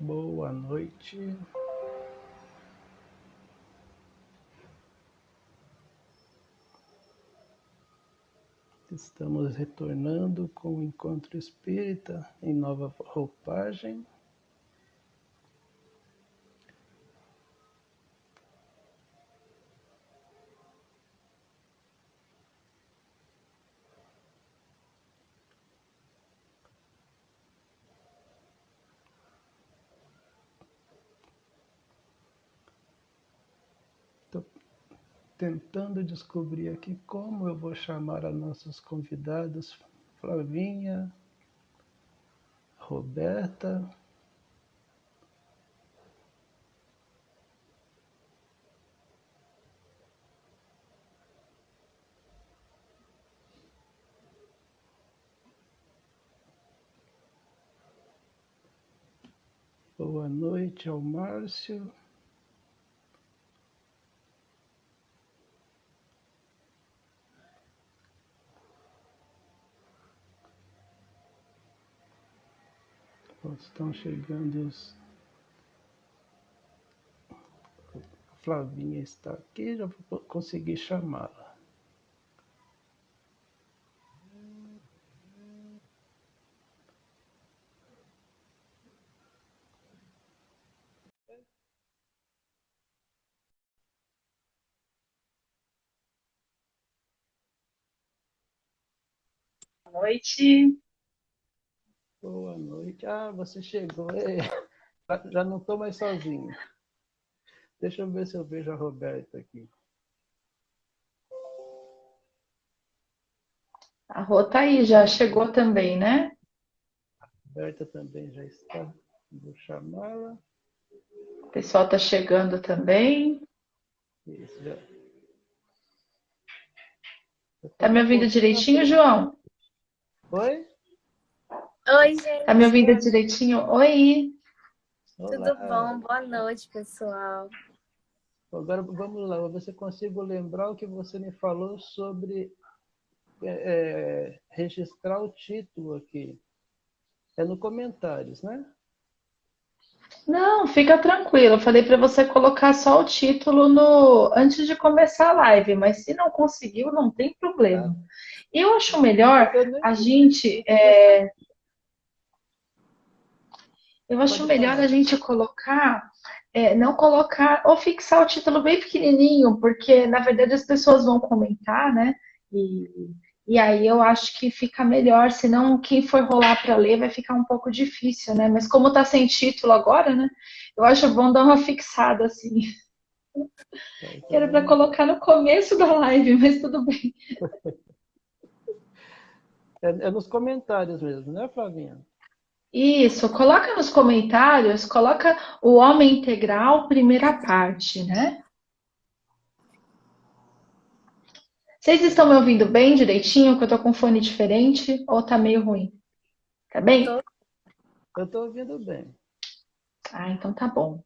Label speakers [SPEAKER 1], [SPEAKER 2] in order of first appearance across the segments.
[SPEAKER 1] Boa noite. Estamos retornando com o Encontro Espírita em nova roupagem. Estou tentando descobrir aqui como eu vou chamar as nossas convidadas, Flavinha, Roberta. Boa noite ao Márcio. Estão chegando os... A Flavinha está aqui, já vou conseguir chamá-la.
[SPEAKER 2] Boa noite.
[SPEAKER 1] Boa noite. Ah, você chegou. Já não estou mais sozinho. Deixa eu ver se eu vejo a Roberta aqui.
[SPEAKER 2] A Rô tá aí, já chegou também, né?
[SPEAKER 1] A Roberta também já está. Vou chamá-la.
[SPEAKER 2] O pessoal tá chegando também.
[SPEAKER 1] Isso, já.
[SPEAKER 2] Tá me
[SPEAKER 1] Um
[SPEAKER 2] ouvindo
[SPEAKER 1] pouquinho à
[SPEAKER 2] direitinho,
[SPEAKER 1] frente.
[SPEAKER 2] João?
[SPEAKER 1] Oi?
[SPEAKER 3] Oi,
[SPEAKER 2] Tá me
[SPEAKER 3] gente,
[SPEAKER 2] ouvindo direitinho? Oi.
[SPEAKER 3] tudo
[SPEAKER 1] Olá.
[SPEAKER 3] bom? Boa noite, pessoal.
[SPEAKER 1] Agora vamos lá, vou ver se eu consigo lembrar o que você me falou sobre registrar o título aqui. É no comentários, né?
[SPEAKER 2] Não, fica tranquilo. Eu falei para você colocar só o título no antes de começar a live, mas se não conseguiu, não tem
[SPEAKER 1] Ah,
[SPEAKER 2] problema. Eu acho melhor
[SPEAKER 1] eu nem
[SPEAKER 2] a gente,
[SPEAKER 1] não tinha certeza.
[SPEAKER 2] eu acho
[SPEAKER 1] Pode
[SPEAKER 2] melhor a
[SPEAKER 1] falar.
[SPEAKER 2] gente colocar, não colocar ou fixar o título bem pequenininho, porque na verdade as pessoas vão comentar, né? E, e aí eu acho que fica melhor, senão quem for rolar para ler vai ficar um pouco difícil, né? Mas como tá sem título agora, né? Eu acho bom dar uma fixada assim.
[SPEAKER 1] Tá,
[SPEAKER 2] Que
[SPEAKER 1] então
[SPEAKER 2] era para
[SPEAKER 1] vamos lá.
[SPEAKER 2] colocar no começo da live, mas tudo bem.
[SPEAKER 1] É nos comentários mesmo, né, Flavinha?
[SPEAKER 2] Isso, coloca nos comentários, coloca o homem integral, primeira parte, né? Vocês estão me ouvindo bem direitinho? Que eu tô com fone diferente ou tá meio ruim? Tá
[SPEAKER 3] Eu
[SPEAKER 2] bem?
[SPEAKER 3] tô.
[SPEAKER 1] Eu estou ouvindo bem.
[SPEAKER 2] Ah, então tá bom.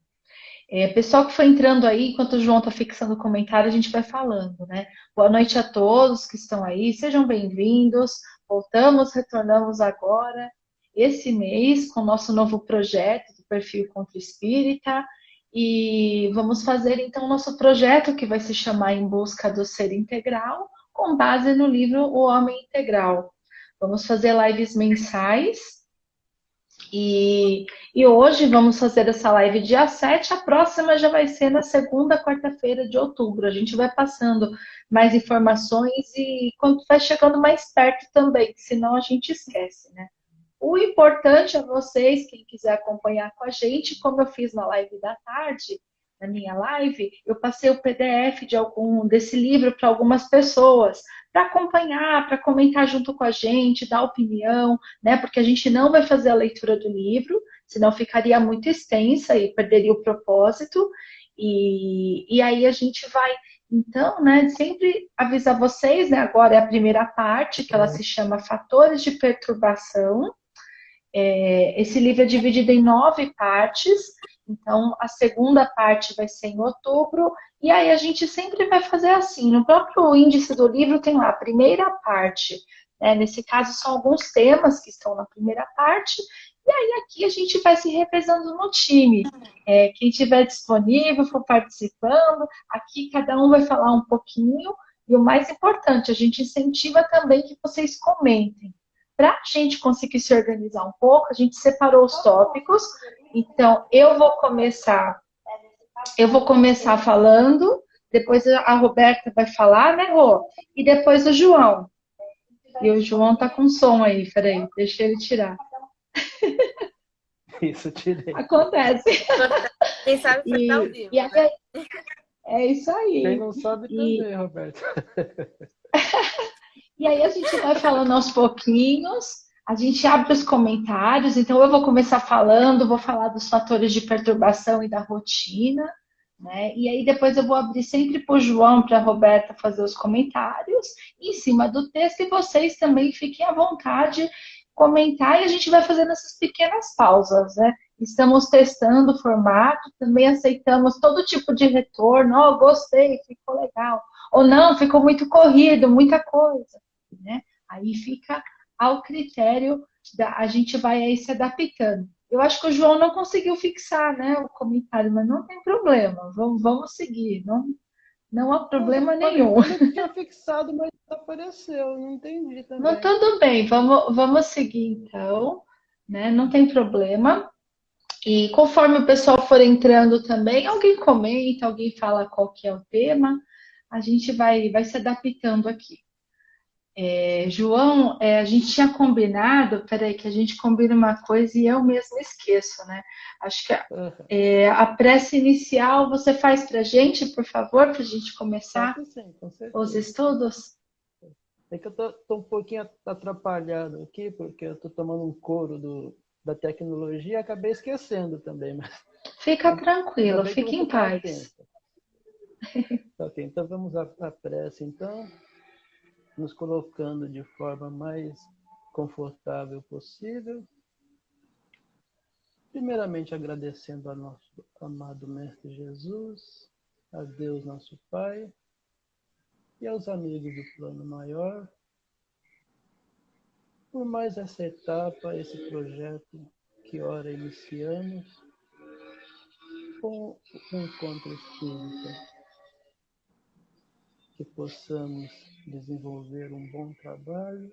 [SPEAKER 2] Pessoal que foi entrando aí, enquanto o João tá fixando o comentário, a gente vai falando, né? Boa noite a todos que estão aí, sejam bem-vindos. Retornamos agora, esse mês, com o nosso novo projeto do Perfil Contra Espírita. E vamos fazer então o nosso projeto que vai se chamar Em Busca do Ser Integral, com base no livro O Homem Integral. Vamos fazer lives mensais e hoje vamos fazer essa live dia 7. A próxima já vai ser na segunda quarta-feira de outubro. A gente vai passando mais informações e quando vai chegando mais perto também, senão a gente esquece, né? O importante é vocês, quem quiser acompanhar com a gente, como eu fiz na live da tarde, na minha live, eu passei o PDF desse livro para algumas pessoas, para acompanhar, para comentar junto com a gente, dar opinião, né? Porque a gente não vai fazer a leitura do livro, senão ficaria muito extensa e perderia o propósito. E aí a gente vai, então, né, sempre avisar vocês, né? Agora é a primeira parte, que ela se chama Fatores de Perturbação. Esse livro é dividido em 9 partes, então a segunda parte vai ser em outubro, e aí a gente sempre vai fazer assim, no próprio índice do livro tem lá a primeira parte, né? Nesse caso são alguns temas que estão na primeira parte, Aqui a gente vai se revezando no time. Quem estiver disponível, for participando, aqui cada um vai falar um pouquinho. E o mais importante, a gente incentiva também que vocês comentem. Para a gente conseguir se organizar um pouco, a gente separou os tópicos. Então, eu vou começar falando, depois a Roberta vai falar, né, Rô? E depois o João. E o João tá com som aí, peraí, deixa ele tirar.
[SPEAKER 1] Isso, tirei.
[SPEAKER 2] Acontece.
[SPEAKER 3] Quem sabe foi ao
[SPEAKER 2] E,
[SPEAKER 3] vivo,
[SPEAKER 2] e aí,
[SPEAKER 3] né?
[SPEAKER 2] é isso
[SPEAKER 1] Quem
[SPEAKER 2] aí.
[SPEAKER 1] não sabe
[SPEAKER 2] E,
[SPEAKER 1] também, Roberto.
[SPEAKER 2] e aí a gente vai falando aos pouquinhos, a gente abre os comentários, então eu vou começar falando, vou falar dos fatores de perturbação e da rotina, né? E aí depois eu vou abrir sempre para o João, para a Roberta fazer os comentários em cima do texto, e vocês também fiquem à vontade comentar, e a gente vai fazendo essas pequenas pausas, né? Estamos testando o formato, também aceitamos todo tipo de retorno. Oh, gostei, ficou legal. Ou não, ficou muito corrido, muita coisa, né? Aí fica ao critério a gente vai aí se adaptando. Eu acho que o João não conseguiu fixar, né, o comentário, mas não tem problema. Vamos seguir, não há problema nenhum.
[SPEAKER 1] Ele tinha fixado, mas desapareceu. Não entendi
[SPEAKER 2] Não,
[SPEAKER 1] também.
[SPEAKER 2] tudo bem, vamos seguir então, né? Não tem problema. E conforme o pessoal for entrando também, alguém comenta, alguém fala qual que é o tema, a gente vai se adaptando aqui. João, a gente tinha combinado, peraí, que a gente combina uma coisa e eu mesma esqueço, né? Acho que a prece inicial você faz para a gente, por favor, para a gente começar
[SPEAKER 1] Faço sim, com
[SPEAKER 2] os
[SPEAKER 1] certeza.
[SPEAKER 2] estudos?
[SPEAKER 1] É que eu tô um pouquinho atrapalhado aqui, porque eu tô tomando um couro da tecnologia e acabei esquecendo também, mas
[SPEAKER 2] Fica
[SPEAKER 1] ainda
[SPEAKER 2] tranquilo,
[SPEAKER 1] bem que
[SPEAKER 2] fique
[SPEAKER 1] você
[SPEAKER 2] em
[SPEAKER 1] está
[SPEAKER 2] paz.
[SPEAKER 1] atento. Ok, então vamos à prece, então, nos colocando de forma mais confortável possível. Primeiramente agradecendo a nosso amado Mestre Jesus, a Deus nosso Pai e aos amigos do plano maior, por mais essa etapa, esse projeto que ora iniciamos com o encontro espírita, que possamos desenvolver um bom trabalho,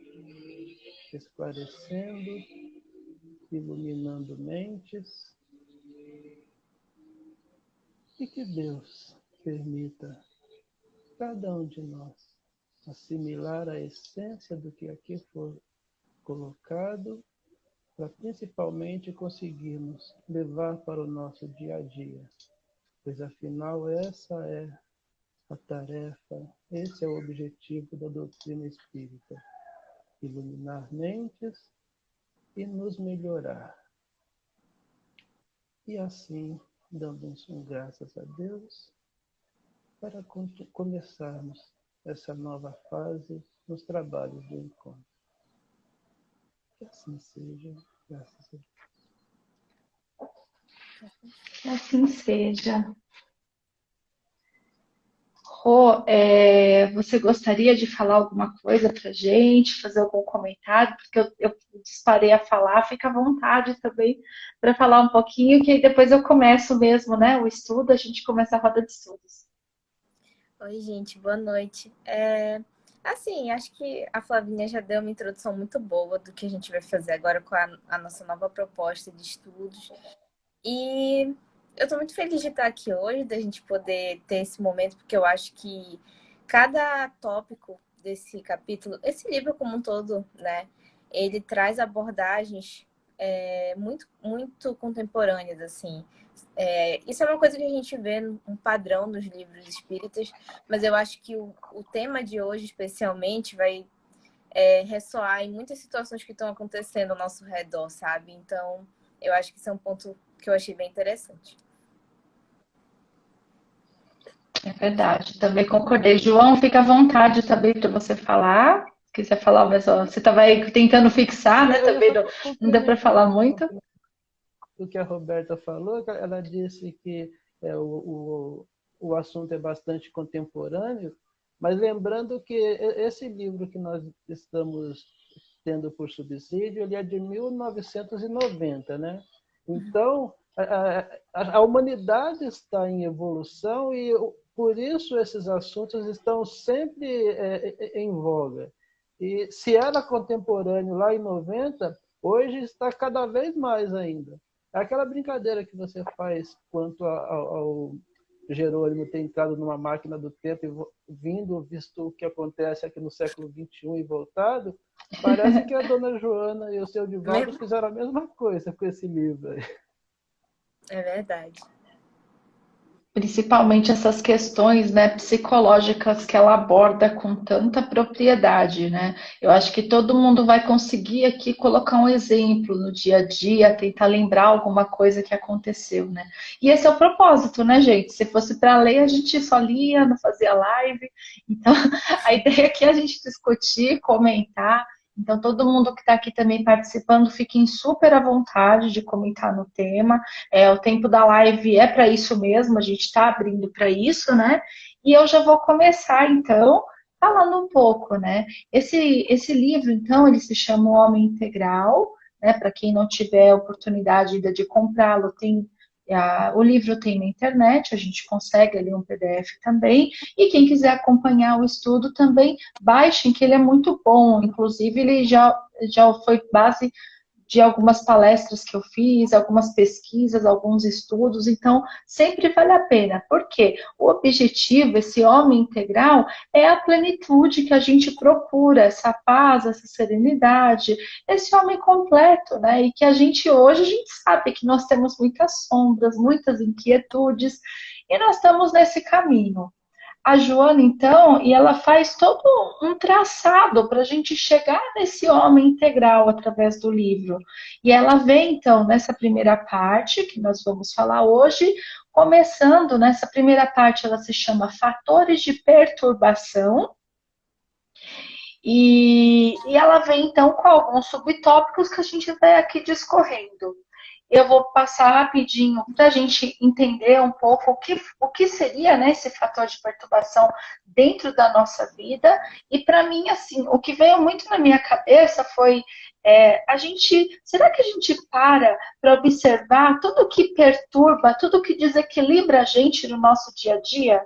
[SPEAKER 1] esclarecendo, iluminando mentes, e que Deus permita cada um de nós assimilar a essência do que aqui for colocado, para principalmente conseguirmos levar para o nosso dia a dia, pois afinal essa é a tarefa, esse é o objetivo da doutrina espírita: iluminar mentes e nos melhorar. E assim, damos graças a Deus para começarmos essa nova fase nos trabalhos do encontro. Que assim seja, graças a Deus.
[SPEAKER 2] Que assim seja. Rô, você gostaria de falar alguma coisa para a gente, fazer algum comentário? Porque eu disparei a falar, fica à vontade também para falar um pouquinho, que aí depois eu começo mesmo, né? O estudo, a gente começa a roda de estudos.
[SPEAKER 3] Oi, gente, boa noite. Assim, acho que a Flavinha já deu uma introdução muito boa do que a gente vai fazer agora com a nossa nova proposta de estudos. E eu estou muito feliz de estar aqui hoje, da gente poder ter esse momento, porque eu acho que cada tópico desse capítulo, esse livro como um todo, né, ele traz abordagens muito, muito contemporâneas, assim. Isso é uma coisa que a gente vê um padrão nos livros espíritas, mas eu acho que o tema de hoje, especialmente, vai ressoar em muitas situações que estão acontecendo ao nosso redor, sabe? Então, eu acho que isso é um ponto que eu achei bem interessante.
[SPEAKER 2] É verdade, também concordei. João, fica à vontade também para você falar. Se quiser falar, mas ó, você estava aí tentando fixar, né?
[SPEAKER 1] Eu
[SPEAKER 2] Também
[SPEAKER 1] só
[SPEAKER 2] não deu para falar muito.
[SPEAKER 1] o que a Roberta falou, ela disse que o assunto é bastante contemporâneo, mas lembrando que esse livro que nós estamos tendo por subsídio, ele é de 1990, né? Então, a humanidade está em evolução e, por isso, esses assuntos estão sempre em voga. E se era contemporâneo lá em 90, hoje está cada vez mais ainda. É aquela brincadeira que você faz quanto ao Jerônimo ter entrado numa máquina do tempo e visto o que acontece aqui no século XXI e voltado, parece que a dona Joana e o seu Divaldo fizeram a mesma coisa com esse livro aí.
[SPEAKER 3] É verdade.
[SPEAKER 2] Principalmente essas questões, né, psicológicas que ela aborda com tanta propriedade, né? Eu acho que todo mundo vai conseguir aqui colocar um exemplo no dia a dia, tentar lembrar alguma coisa que aconteceu, né? E esse é o propósito, né, gente? Se fosse para ler, a gente só lia, não fazia live. Então, a ideia aqui é a gente discutir, comentar. Então, todo mundo que está aqui também participando, fiquem super à vontade de comentar no tema. O tempo da live é para isso mesmo, a gente está abrindo para isso, né? E eu já vou começar, então, falando um pouco, né? Esse livro, então, ele se chama O Homem Integral, né? Para quem não tiver oportunidade ainda de comprá-lo, o livro tem na internet, a gente consegue ali um PDF também, e quem quiser acompanhar o estudo também, baixem, que ele é muito bom, inclusive ele já foi base de algumas palestras que eu fiz, algumas pesquisas, alguns estudos, então sempre vale a pena, porque o objetivo, esse homem integral, é a plenitude que a gente procura, essa paz, essa serenidade, esse homem completo, né? E que a gente sabe que nós temos muitas sombras, muitas inquietudes, e nós estamos nesse caminho. A Joana, então, e ela faz todo um traçado para a gente chegar nesse homem integral através do livro. E ela vem, então, nessa primeira parte, que nós vamos falar hoje, começando nessa primeira parte, ela se chama Fatores de Perturbação. E ela vem, então, com alguns subtópicos que a gente vai aqui discorrendo. Eu vou passar rapidinho para a gente entender um pouco o que seria, né, esse fator de perturbação dentro da nossa vida. E para mim, assim, o que veio muito na minha cabeça foi será que a gente para observar tudo que perturba, tudo que desequilibra a gente no nosso dia a dia?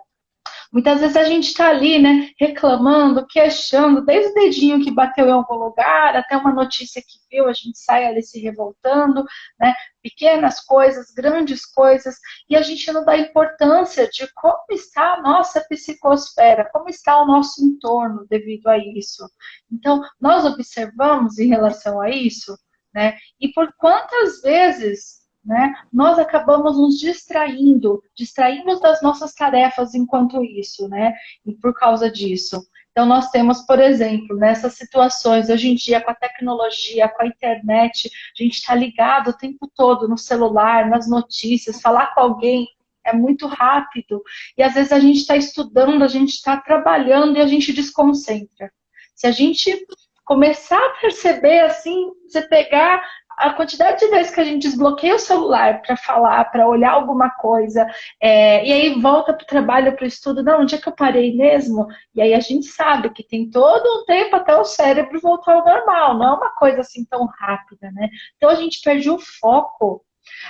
[SPEAKER 2] Muitas vezes a gente está ali, né, reclamando, queixando, desde o dedinho que bateu em algum lugar, até uma notícia que viu, a gente sai ali se revoltando, né, pequenas coisas, grandes coisas, e a gente não dá importância de como está a nossa psicosfera, como está o nosso entorno devido a isso. Então, nós observamos em relação a isso, né, e por quantas vezes, né, nós acabamos nos distraímos das nossas tarefas enquanto isso, né, e por causa disso. Então, nós temos, por exemplo, nessas situações, hoje em dia, com a tecnologia, com a internet, a gente está ligado o tempo todo no celular, nas notícias, falar com alguém é muito rápido, e às vezes a gente está estudando, a gente está trabalhando e a gente desconcentra. Se a gente começar a perceber, assim, você pegar a quantidade de vezes que a gente desbloqueia o celular para falar, para olhar alguma coisa, e aí volta para o trabalho, para o estudo, não, onde é que eu parei mesmo? E aí a gente sabe que tem todo um tempo até o cérebro voltar ao normal, não é uma coisa assim tão rápida, né? Então a gente perde o foco,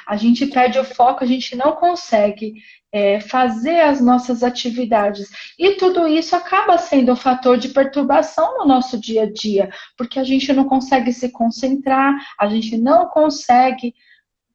[SPEAKER 2] a gente não consegue fazer as nossas atividades. E tudo isso acaba sendo um fator de perturbação no nosso dia a dia, porque a gente não consegue se concentrar, a gente não consegue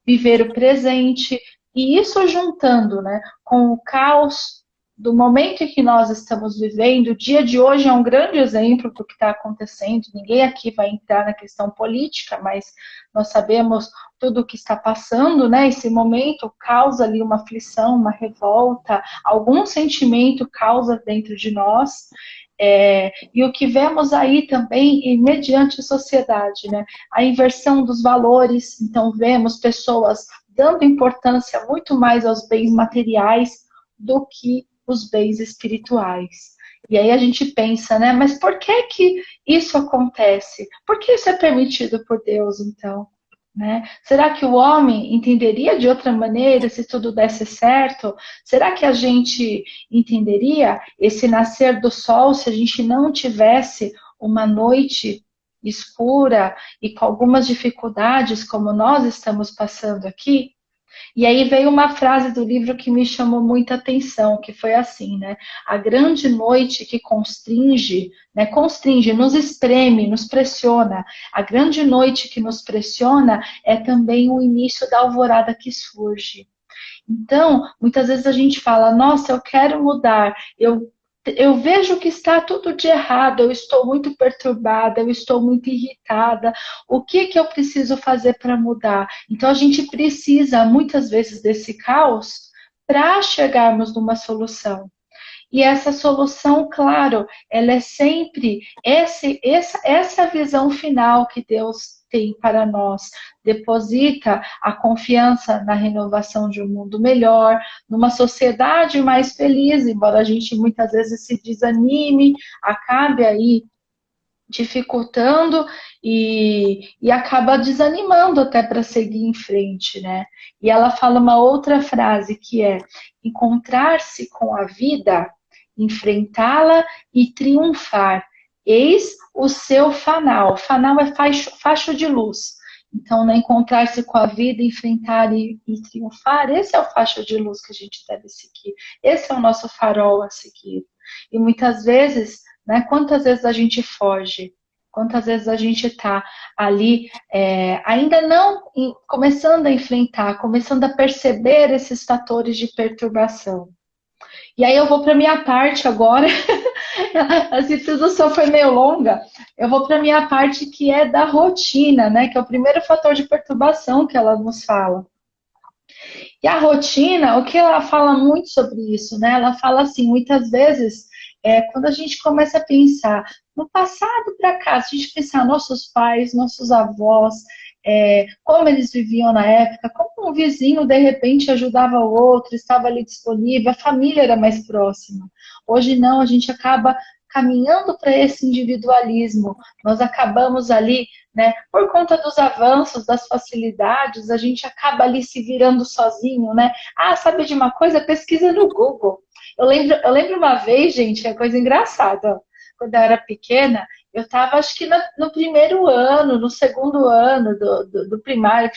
[SPEAKER 2] viver o presente, e isso juntando, né, com o caos do momento em que nós estamos vivendo, o dia de hoje é um grande exemplo do que está acontecendo, ninguém aqui vai entrar na questão política, mas nós sabemos tudo o que está passando, né, esse momento causa ali uma aflição, uma revolta, algum sentimento causa dentro de nós, e o que vemos aí também, mediante a sociedade, né, a inversão dos valores, então vemos pessoas dando importância muito mais aos bens materiais do que os bens espirituais. E aí a gente pensa, né, mas por que isso acontece? Por que isso é permitido por Deus, então? Né? Será que o homem entenderia de outra maneira se tudo desse certo? Será que a gente entenderia esse nascer do sol se a gente não tivesse uma noite escura e com algumas dificuldades, como nós estamos passando aqui. E aí veio uma frase do livro que me chamou muita atenção, que foi assim, né? A grande noite que constringe, né? Constringe, nos espreme, nos pressiona. A grande noite que nos pressiona é também o início da alvorada que surge. Então, muitas vezes a gente fala, nossa, eu quero mudar, eu vejo que está tudo de errado, eu estou muito perturbada, eu estou muito irritada, o que que eu preciso fazer para mudar? Então, a gente precisa, muitas vezes, desse caos para chegarmos numa solução. E essa solução, claro, ela é sempre essa visão final que Deus tem para nós. Deposita a confiança na renovação de um mundo melhor, numa sociedade mais feliz, embora a gente muitas vezes se desanime, acabe aí dificultando e acaba desanimando até para seguir em frente, né? E ela fala uma outra frase que é: encontrar-se com a vida, enfrentá-la e triunfar. Eis o seu fanal. Fanal é facho de luz. Então, né, encontrar-se com a vida, enfrentar e triunfar, esse é o facho de luz que a gente deve seguir. Esse é o nosso farol a seguir. E muitas vezes, né, quantas vezes a gente foge? Quantas vezes a gente está ali, ainda não começando a enfrentar, começando a perceber esses fatores de perturbação. E aí eu vou para a minha parte agora, essa introdução foi meio longa, eu vou para a minha parte que é da rotina, né? Que é o primeiro fator de perturbação que ela nos fala. E a rotina, o que ela fala muito sobre isso, né? Ela fala assim, muitas vezes, quando a gente começa a pensar no passado para cá, se a gente pensar nossos pais, nossos avós, como eles viviam na época, como um vizinho de repente ajudava o outro, estava ali disponível, a família era mais próxima. Hoje não, a gente acaba caminhando para esse individualismo. Nós acabamos ali, né, por conta dos avanços, das facilidades, a gente acaba ali se virando sozinho, né? Ah, sabe de uma coisa? Pesquisa no Google. Eu lembro uma vez, gente, é coisa engraçada, ó. Quando eu era pequena, eu estava, acho que no primeiro ano, no segundo ano do primário,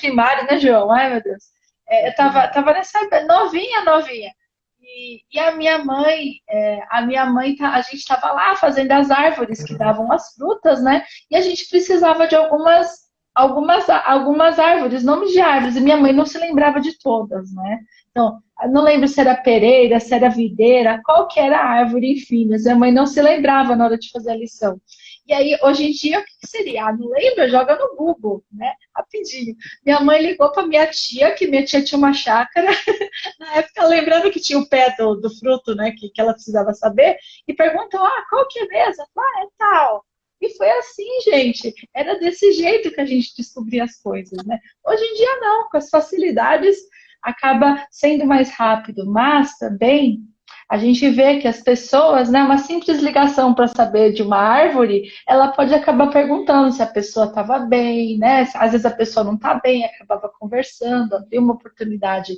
[SPEAKER 2] né, João? Ai, meu Deus. Eu estava nessa novinha. E a minha mãe, a gente estava lá fazendo as árvores que davam as frutas, né? E a gente precisava de algumas árvores, nomes de árvores, e minha mãe não se lembrava de todas, né? Então, eu não lembro se era pereira, se era videira, qual que era a árvore, enfim, mas minha mãe não se lembrava na hora de fazer a lição. E aí, hoje em dia, o que seria? Não lembra? Joga no Google, né? Rapidinho. Minha mãe ligou para minha tia, que minha tia tinha uma chácara, na época, lembrando que tinha o pé do fruto, né, que ela precisava saber, e perguntou, qual que é mesmo? É tal. E foi assim, gente. Era desse jeito que a gente descobria as coisas, né? Hoje em dia, não. Com as facilidades, acaba sendo mais rápido. Mas, também, a gente vê que as pessoas, né, uma simples ligação para saber de uma árvore, ela pode acabar perguntando se a pessoa estava bem, né? Às vezes a pessoa não está bem, acabava conversando, havia uma oportunidade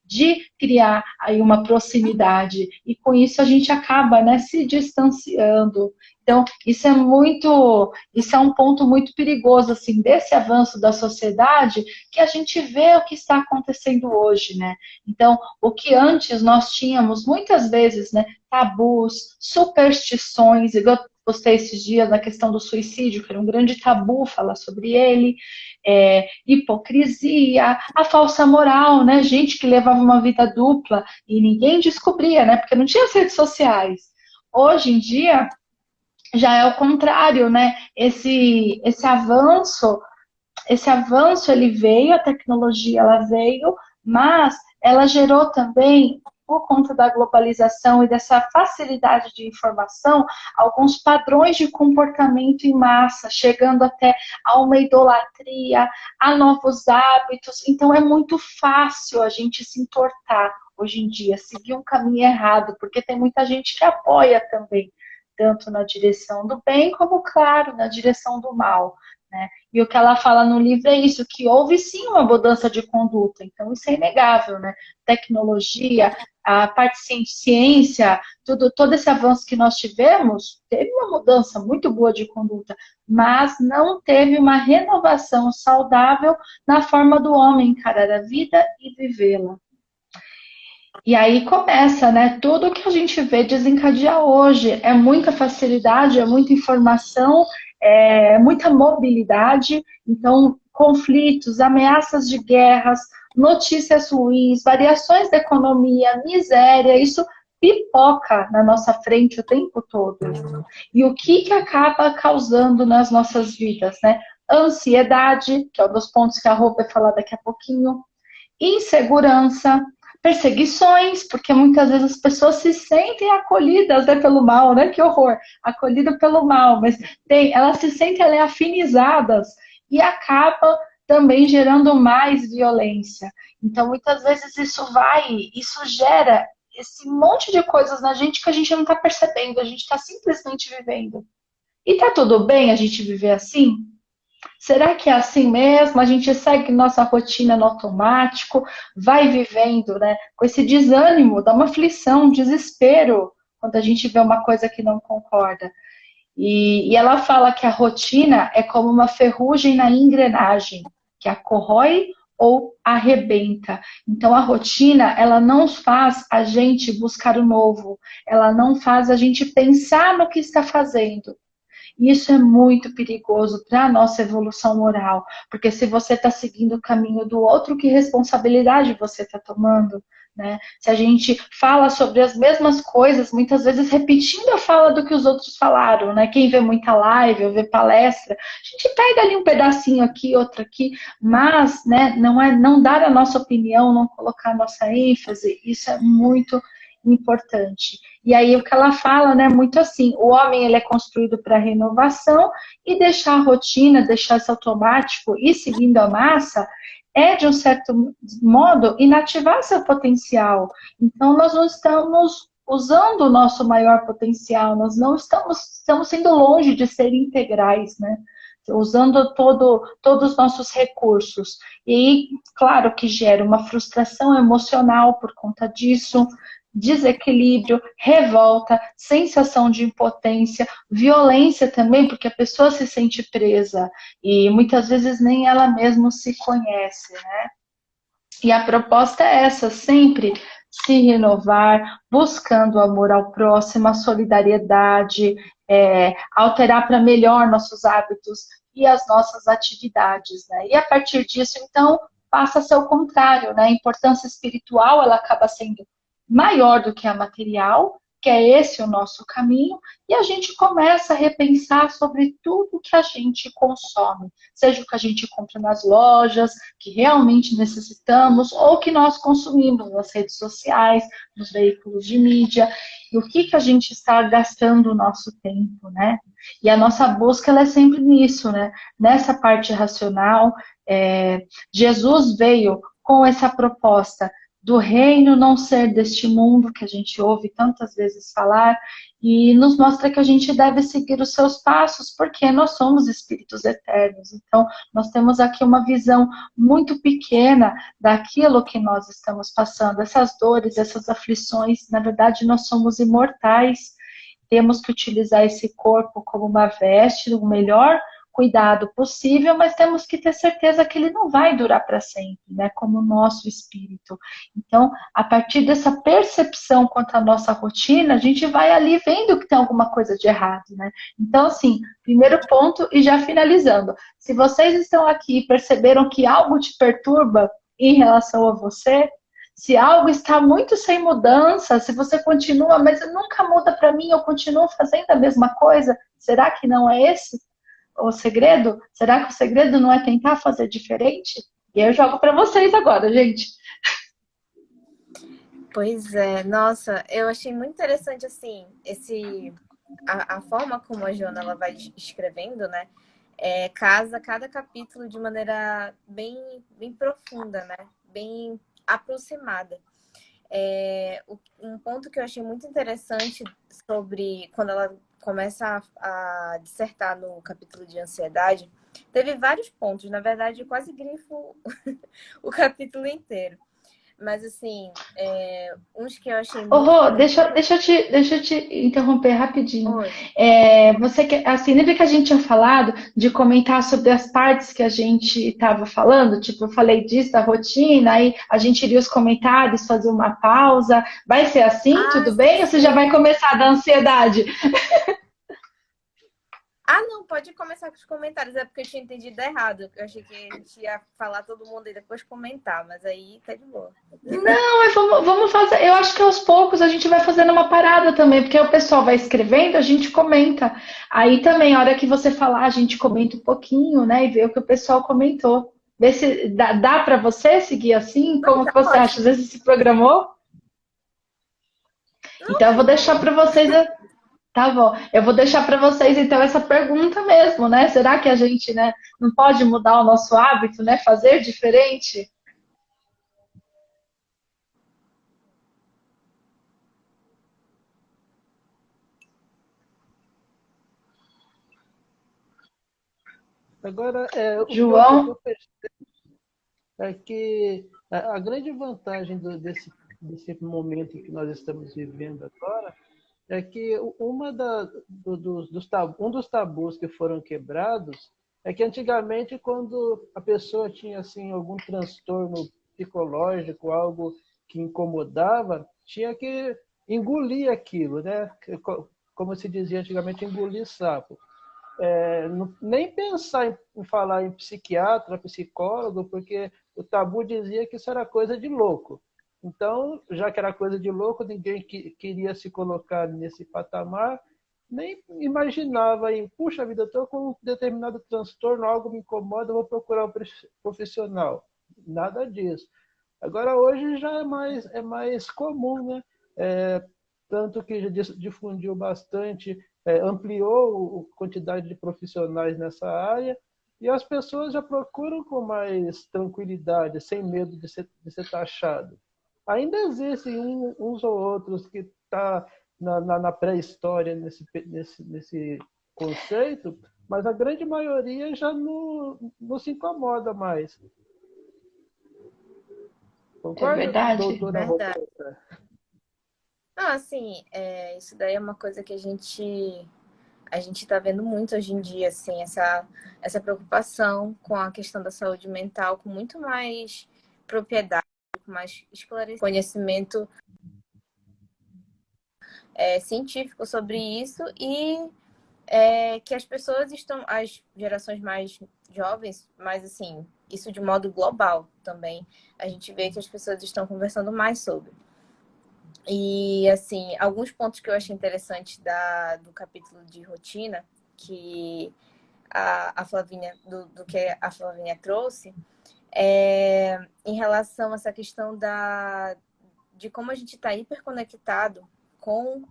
[SPEAKER 2] de criar aí uma proximidade. E com isso a gente acaba, né, se distanciando. Então, isso é um ponto muito perigoso, assim, desse avanço da sociedade, que a gente vê o que está acontecendo hoje, né? Então, o que antes nós tínhamos, muitas vezes, né, tabus, superstições, igual eu postei esses dias na questão do suicídio, que era um grande tabu falar sobre ele, hipocrisia, a falsa moral, né? Gente que levava uma vida dupla e ninguém descobria, né? Porque não tinha as redes sociais. Hoje em dia, já é o contrário, né? Esse avanço ele veio, a tecnologia ela veio, mas ela gerou também, por conta da globalização e dessa facilidade de informação, alguns padrões de comportamento em massa, chegando até a uma idolatria, a novos hábitos. Então é muito fácil a gente se entortar hoje em dia, seguir um caminho errado, porque tem muita gente que apoia também, tanto na direção do bem como, claro, na direção do mal. né? E o que ela fala no livro é isso, que houve sim uma mudança de conduta, então isso é inegável, né? Tecnologia, a parte de ciência, todo esse avanço que nós tivemos, teve uma mudança muito boa de conduta, mas não teve uma renovação saudável na forma do homem encarar a vida e vivê-la. E aí começa, né? Tudo que a gente vê desencadear hoje é muita facilidade, é muita informação, é muita mobilidade. Então, conflitos, ameaças de guerras, notícias ruins, variações da economia, miséria, isso pipoca na nossa frente o tempo todo. E o que acaba causando nas nossas vidas, né? Ansiedade, que é um dos pontos que a Rô vai falar daqui a pouquinho, insegurança, perseguições, porque muitas vezes as pessoas se sentem acolhidas, né, pelo mal, né? Que horror, acolhidas pelo mal, mas elas se sentem ali afinizadas e acaba também gerando mais violência. Então, muitas vezes isso gera esse monte de coisas na gente que a gente não está percebendo, a gente está simplesmente vivendo. E tá tudo bem a gente viver assim? Será que é assim mesmo? A gente segue nossa rotina no automático, vai vivendo, né? Com esse desânimo, dá uma aflição, um desespero quando a gente vê uma coisa que não concorda. E ela fala que a rotina é como uma ferrugem na engrenagem, que a corrói ou arrebenta. Então a rotina, ela não faz a gente buscar o novo, ela não faz a gente pensar no que está fazendo. E isso é muito perigoso para a nossa evolução moral, porque se você está seguindo o caminho do outro, que responsabilidade você está tomando? Né? Se a gente fala sobre as mesmas coisas, muitas vezes repetindo a fala do que os outros falaram, né? Quem vê muita live ou vê palestra, a gente pega ali um pedacinho aqui, outro aqui, mas né, não dar a nossa opinião, não colocar a nossa ênfase, isso é muito importante. E aí o que ela fala, né, muito assim, o homem ele é construído para renovação e deixar a rotina, deixar esse automático e seguindo a massa é, de um certo modo, inativar seu potencial. Então, nós não estamos usando o nosso maior potencial, nós não estamos sendo longe de ser integrais, né? Usando todos os nossos recursos. E, claro, que gera uma frustração emocional por conta disso, desequilíbrio, revolta, sensação de impotência, violência também, porque a pessoa se sente presa e muitas vezes nem ela mesma se conhece, né? E a proposta é essa, sempre se renovar, buscando o amor ao próximo, a solidariedade, alterar para melhor nossos hábitos e as nossas atividades, né? E a partir disso, então, passa a ser o contrário, né? A importância espiritual, ela acaba sendo maior do que a material, que é esse o nosso caminho, e a gente começa a repensar sobre tudo que a gente consome, seja o que a gente compra nas lojas, que realmente necessitamos, ou que nós consumimos nas redes sociais, nos veículos de mídia, e o que a gente está gastando o nosso tempo, né? E a nossa busca ela é sempre nisso, né? Nessa parte racional, Jesus veio com essa proposta do reino não ser deste mundo, que a gente ouve tantas vezes falar, e nos mostra que a gente deve seguir os seus passos, porque nós somos espíritos eternos. Então, nós temos aqui uma visão muito pequena daquilo que nós estamos passando, essas dores, essas aflições. Na verdade, nós somos imortais, temos que utilizar esse corpo como uma veste, o melhor cuidado possível, mas temos que ter certeza que ele não vai durar para sempre, né? Como o nosso espírito. Então, a partir dessa percepção quanto à nossa rotina, a gente vai ali vendo que tem alguma coisa de errado, né? Então, assim, primeiro ponto e já finalizando. Se vocês estão aqui e perceberam que algo te perturba em relação a você, se algo está muito sem mudança, se você continua, mas nunca muda para mim, eu continuo fazendo a mesma coisa, será que não é esse o segredo? Será que o segredo não é tentar fazer diferente? E eu jogo para vocês agora, gente.
[SPEAKER 3] Pois é, nossa, eu achei muito interessante assim, a forma como a Joana ela vai escrevendo, né? Casa cada capítulo de maneira bem profunda, né? Bem aproximada. Um ponto que eu achei muito interessante sobre quando ela começa a dissertar no capítulo de ansiedade, teve vários pontos, na verdade, eu quase grifo o capítulo inteiro. Mas, assim, uns que eu achei muito...
[SPEAKER 2] Rô, deixa eu te interromper rapidinho.
[SPEAKER 3] Oi.
[SPEAKER 2] Você que, assim, lembra que a gente tinha falado de comentar sobre as partes que a gente estava falando? Tipo, eu falei disso, da rotina, aí a gente iria os comentários, fazer uma pausa. Vai ser assim, tudo bem? Ou você já vai começar da ansiedade?
[SPEAKER 3] Não, pode começar com os comentários. É porque eu tinha entendido errado. Eu achei que a gente ia falar todo mundo e depois comentar, mas aí tá de boa.
[SPEAKER 2] Não, mas vamos fazer. Eu acho que aos poucos a gente vai fazendo uma parada também, porque o pessoal vai escrevendo, a gente comenta. Aí também, a hora que você falar, a gente comenta um pouquinho, né? E vê o que o pessoal comentou. Vê se dá para você seguir assim? Como que você acha? Às vezes se programou? Então eu vou deixar para vocês. Tá bom. Eu vou deixar para vocês então essa pergunta mesmo, né? Será que a gente, né, não pode mudar o nosso hábito, né? Fazer diferente?
[SPEAKER 1] Agora, o que
[SPEAKER 2] João,
[SPEAKER 1] eu percebo é que a grande vantagem desse momento que nós estamos vivendo agora é que um dos tabus que foram quebrados é que antigamente, quando a pessoa tinha assim, algum transtorno psicológico, algo que incomodava, tinha que engolir aquilo, né? Como se dizia antigamente, engolir sapo. Nem pensar em falar em psiquiatra, psicólogo, porque o tabu dizia que isso era coisa de louco. Então, já que era coisa de louco, ninguém queria se colocar nesse patamar, nem imaginava em, puxa vida, eu estou com um determinado transtorno, algo me incomoda, eu vou procurar um profissional. Nada disso. Agora, hoje já é mais comum, né? Tanto que já difundiu bastante, ampliou a quantidade de profissionais nessa área, e as pessoas já procuram com mais tranquilidade, sem medo de ser taxado. Ainda existem uns ou outros que estão na pré-história nesse conceito, mas a grande maioria já não se incomoda mais.
[SPEAKER 2] é
[SPEAKER 1] Concorda,
[SPEAKER 2] verdade.
[SPEAKER 1] doutora Roberta?
[SPEAKER 3] Não, assim, isso daí é uma coisa que a gente está vendo muito hoje em dia, assim, essa preocupação com a questão da saúde mental, com muito mais propriedade, com mais esclarecimento, conhecimento científico sobre isso e que as pessoas as gerações mais jovens, mas assim, isso de modo global também, a gente vê que as pessoas estão conversando mais sobre. E, assim, alguns pontos que eu achei interessantes do capítulo de rotina, que a Flavínia, do que a Flavínia trouxe, em relação a essa questão de como a gente está hiperconectado com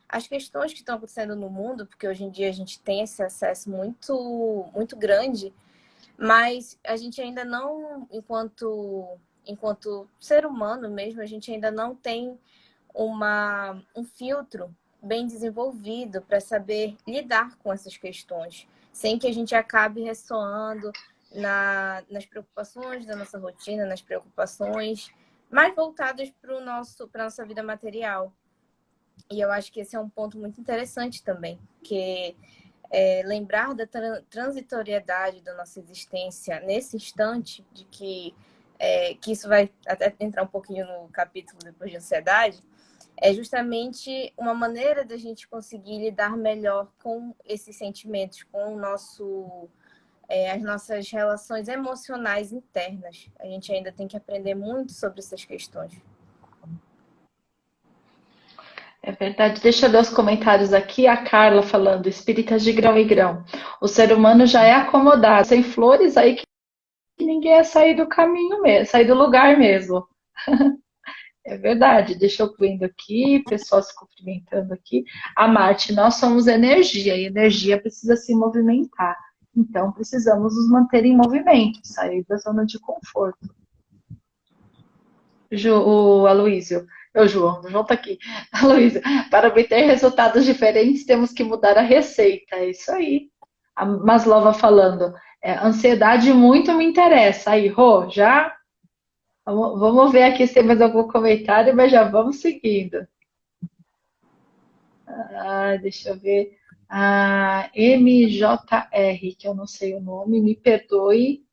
[SPEAKER 3] as questões que estão acontecendo no mundo, porque hoje em dia a gente tem esse acesso muito, muito grande, mas a gente ainda não, enquanto ser humano mesmo, a gente ainda não tem um filtro bem desenvolvido para saber lidar com essas questões, sem que a gente acabe ressoando nas preocupações da nossa rotina, nas preocupações mais voltadas para a nossa vida material. E eu acho que esse é um ponto muito interessante também, que lembrar da transitoriedade da nossa existência nesse instante, de que isso vai até entrar um pouquinho no capítulo depois de ansiedade, é justamente uma maneira da gente conseguir lidar melhor com esses sentimentos, com as nossas relações emocionais internas. A gente ainda tem que aprender muito sobre essas questões.
[SPEAKER 2] É verdade. Deixa eu ver os comentários aqui. A Carla falando, espíritas de grão em grão. O ser humano já é acomodado. Sem flores, aí que ninguém ia sair do caminho mesmo, sair do lugar mesmo. É verdade. Deixa eu vendo aqui, pessoal se cumprimentando aqui. A Marte, nós somos energia, e energia precisa se movimentar. Então, precisamos nos manter em movimento, sair da zona de conforto. O Aloísio, o João tá aqui. Aloísio, para obter resultados diferentes, temos que mudar a receita. É isso aí. A Maslova falando, ansiedade muito me interessa. Aí, Rô, já? Vamos ver aqui se tem mais algum comentário, mas já vamos seguindo. Deixa eu ver. MJR, que eu não sei o nome, me perdoe.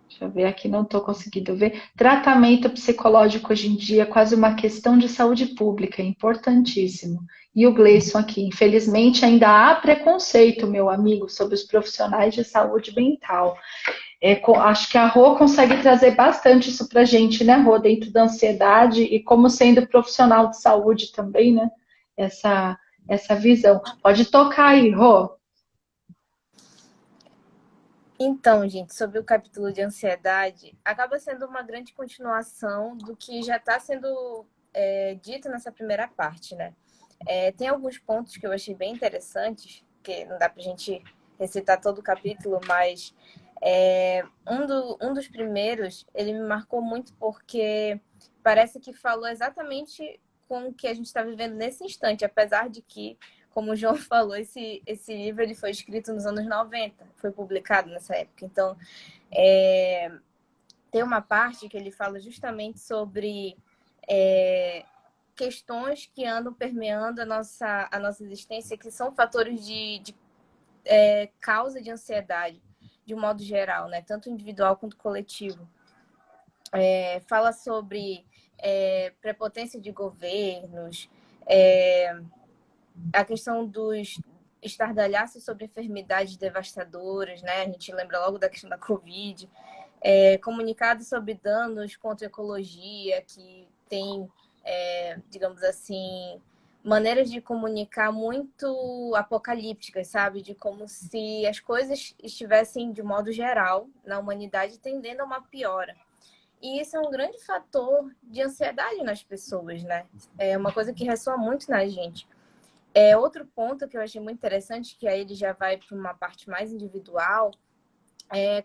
[SPEAKER 2] Deixa eu ver aqui, não estou conseguindo ver. Tratamento psicológico hoje em dia é quase uma questão de saúde pública, é importantíssimo. E o Gleison aqui, infelizmente ainda há preconceito, meu amigo, sobre os profissionais de saúde mental. Acho que a Rô consegue trazer bastante isso para a gente, né, Rô, dentro da ansiedade e como sendo profissional de saúde também, né? Essa visão. Pode tocar aí, Rô.
[SPEAKER 3] Então, gente, sobre o capítulo de ansiedade, acaba sendo uma grande continuação do que já está sendo dito nessa primeira parte, né? Tem alguns pontos que eu achei bem interessantes, que não dá para a gente recitar todo o capítulo, mas um dos primeiros, ele me marcou muito porque parece que falou exatamente com o que a gente está vivendo nesse instante, apesar de que, como o João falou, esse livro ele foi escrito nos anos 90, foi publicado nessa época. Então, tem uma parte que ele fala justamente sobre questões que andam permeando a nossa existência, que são fatores de causa de ansiedade, de um modo geral, né? Tanto individual quanto coletivo. Fala sobre prepotência de governos, a questão dos estardalhaços sobre enfermidades devastadoras, né? A gente lembra logo da questão da Covid, comunicados sobre danos contra a ecologia, que tem, digamos assim, maneiras de comunicar muito apocalípticas, sabe? De como se as coisas estivessem, de modo geral, na humanidade, tendendo a uma piora. E isso é um grande fator de ansiedade nas pessoas, né? É uma coisa que ressoa muito na gente. Outro ponto que eu achei muito interessante, que aí ele já vai para uma parte mais individual,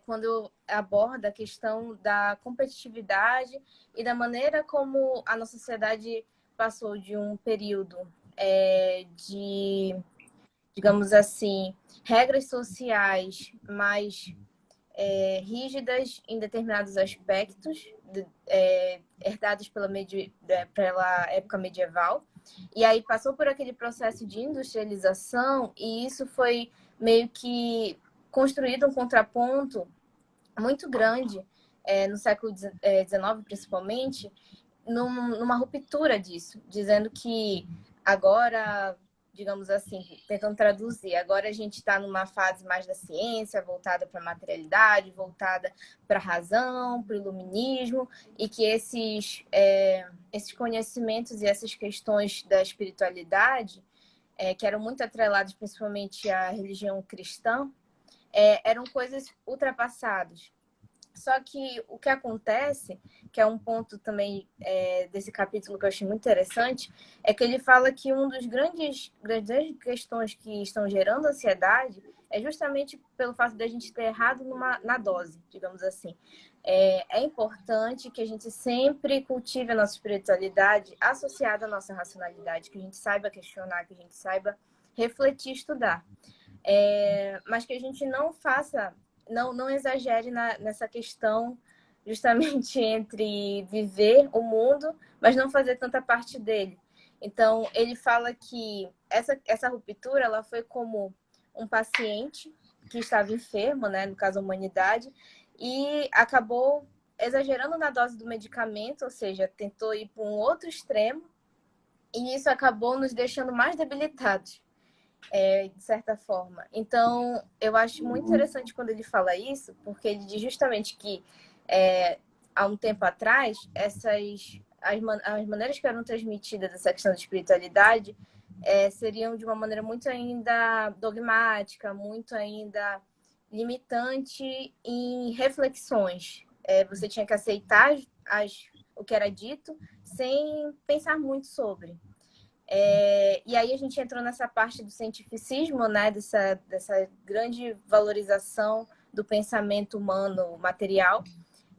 [SPEAKER 3] quando aborda a questão da competitividade e da maneira como a nossa sociedade passou de um período de, digamos assim, regras sociais mais rígidas em determinados aspectos, herdados pela época medieval, e aí passou por aquele processo de industrialização, e isso foi meio que construído um contraponto muito grande no século XIX, principalmente, numa ruptura disso, dizendo que agora, digamos assim, tentando traduzir, agora a gente está numa fase mais da ciência, voltada para a materialidade, voltada para a razão, para o iluminismo, e que esses conhecimentos e essas questões da espiritualidade, que eram muito atrelados principalmente à religião cristã, eram coisas ultrapassadas. Só que o que acontece, que é um ponto também desse capítulo que eu achei muito interessante, é que ele fala que um dos grandes questões que estão gerando ansiedade é justamente pelo fato de a gente ter errado na dose, digamos assim. É importante que a gente sempre cultive a nossa espiritualidade associada à nossa racionalidade, que a gente saiba questionar, que a gente saiba refletir, estudar. Mas que a gente não faça... Não exagere nessa questão justamente entre viver o mundo, mas não fazer tanta parte dele. Então, ele fala que essa ruptura ela foi como um paciente que estava enfermo, né, no caso a humanidade, e acabou exagerando na dose do medicamento, ou seja, tentou ir para um outro extremo, e isso acabou nos deixando mais debilitados. De certa forma. Então, eu acho muito interessante quando ele fala isso, porque ele diz justamente que há um tempo atrás, as maneiras que eram transmitidas dessa questão de espiritualidade seriam de uma maneira muito ainda dogmática, muito ainda limitante em reflexões. Você tinha que aceitar o que era dito sem pensar muito sobre. E aí a gente entrou nessa parte do cientificismo, né? Dessa grande valorização do pensamento humano material.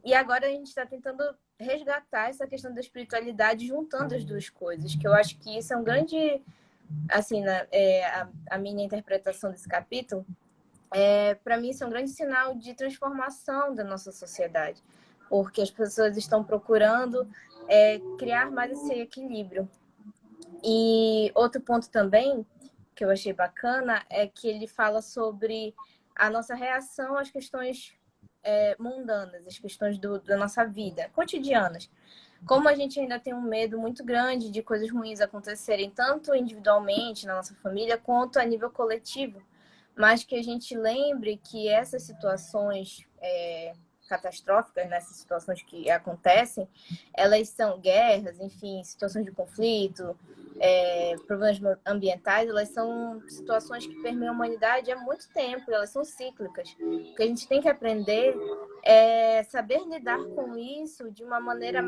[SPEAKER 3] E agora a gente está tentando resgatar essa questão da espiritualidade juntando as duas coisas, que eu acho que isso é um grande, assim, a minha interpretação desse capítulo, para mim isso é um grande sinal de transformação da nossa sociedade, porque as pessoas estão procurando criar mais esse equilíbrio. E outro ponto também que eu achei bacana é que ele fala sobre a nossa reação às questões mundanas, as questões da nossa vida, cotidianas. Como a gente ainda tem um medo muito grande de coisas ruins acontecerem, tanto individualmente, na nossa família, quanto a nível coletivo. Mas que a gente lembre que essas situações catastróficas, nessas situações que acontecem, elas são guerras, enfim, situações de conflito, problemas ambientais, elas são situações que permeiam a humanidade há muito tempo, elas são cíclicas. O que a gente tem que aprender é saber lidar com isso de uma maneira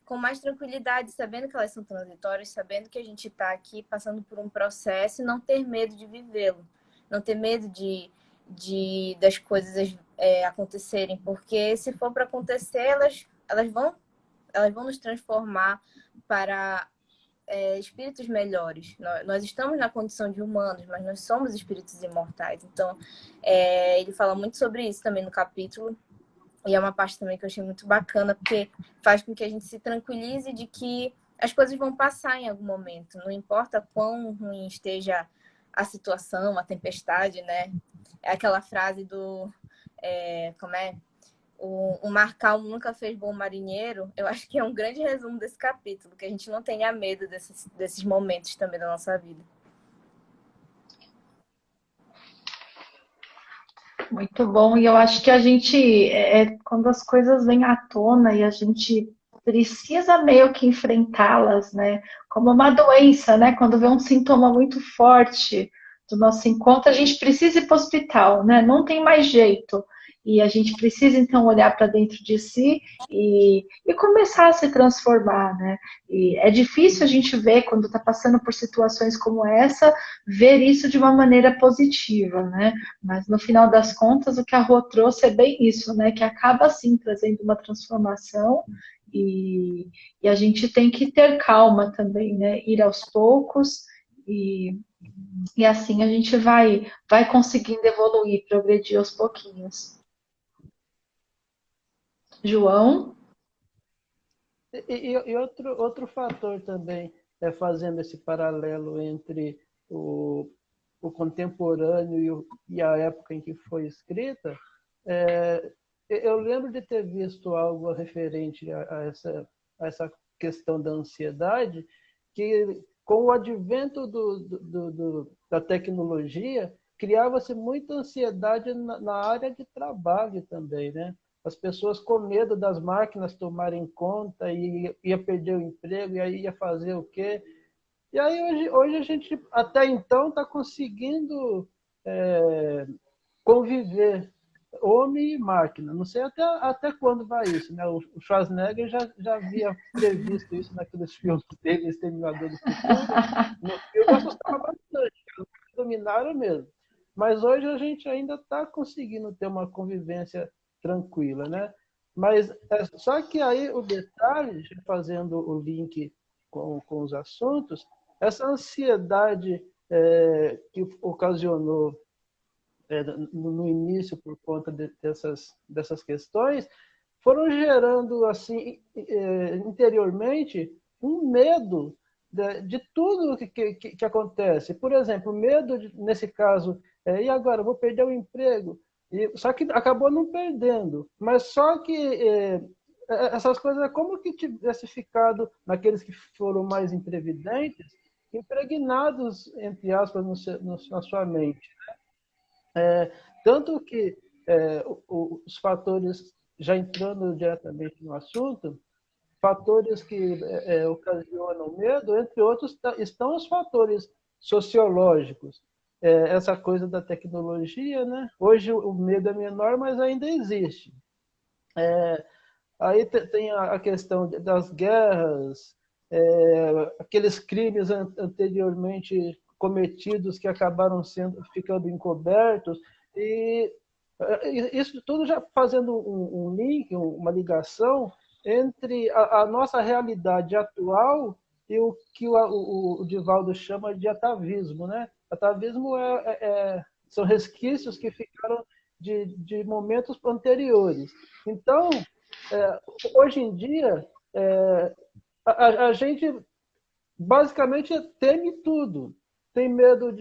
[SPEAKER 3] com mais tranquilidade, sabendo que elas são transitórias, sabendo que a gente está aqui passando por um processo e não ter medo de vivê-lo, não ter medo das coisas acontecerem, porque se for para acontecer, elas vão nos transformar para espíritos melhores. Nós estamos na condição de humanos, mas nós somos espíritos imortais. Então, ele fala muito sobre isso também no capítulo. E é uma parte também que eu achei muito bacana, porque faz com que a gente se tranquilize de que as coisas vão passar em algum momento. Não importa quão ruim esteja a situação, a tempestade, né? É aquela frase do... como é? O mar calmo nunca fez bom marinheiro. Eu acho que é um grande resumo desse capítulo, que a gente não tenha medo desses momentos também da nossa vida.
[SPEAKER 2] Muito bom, e eu acho que a gente, quando as coisas vêm à tona e a gente precisa meio que enfrentá-las, né? Como uma doença, né? Quando vê um sintoma muito forte do nosso encontro, a gente precisa ir para o hospital, né? Não tem mais jeito. E a gente precisa, então, olhar para dentro de si e começar a se transformar, né? E é difícil a gente ver, quando está passando por situações como essa, ver isso de uma maneira positiva, né? Mas no final das contas, o que a Rô trouxe é bem isso, né? Que acaba sim trazendo uma transformação e a gente tem que ter calma também, né? Ir aos poucos e assim a gente vai conseguindo evoluir, progredir aos pouquinhos. João?
[SPEAKER 1] E outro fator também, fazendo esse paralelo entre o contemporâneo e a época em que foi escrita, eu lembro de ter visto algo referente a essa questão da ansiedade, que com o advento da tecnologia, criava-se muita ansiedade na área de trabalho também, né? As pessoas com medo das máquinas tomarem conta e ia perder o emprego, e aí ia fazer o quê? E aí hoje a gente, até então, está conseguindo conviver homem e máquina. Não sei até quando vai isso, né? O Schwarzenegger já havia previsto isso naqueles filmes dele, Exterminador do Futuro. No filme assustava bastante, dominaram mesmo. Mas hoje a gente ainda está conseguindo ter uma convivência tranquila, né? Mas só que aí o detalhe, fazendo o link com os assuntos, essa ansiedade que ocasionou no início por conta dessas questões, foram gerando assim interiormente um medo de tudo que acontece. Por exemplo, medo, nesse caso, e agora, vou perder o emprego? Só que acabou não perdendo. Mas só que essas coisas é como que tivesse ficado naqueles que foram mais imprevidentes, impregnados, entre aspas, na sua mente. Tanto que os fatores, já entrando diretamente no assunto, fatores que ocasionam medo, entre outros, estão os fatores sociológicos. Essa coisa da tecnologia, né? Hoje o medo é menor, mas ainda existe. Aí tem a questão das guerras, aqueles crimes anteriormente cometidos que acabaram ficando encobertos, e isso tudo já fazendo um link, uma ligação entre a nossa realidade atual e o que o Divaldo chama de atavismo, né? Atavismo são resquícios que ficaram de momentos anteriores. Então, hoje em dia, a gente basicamente teme tudo. Tem medo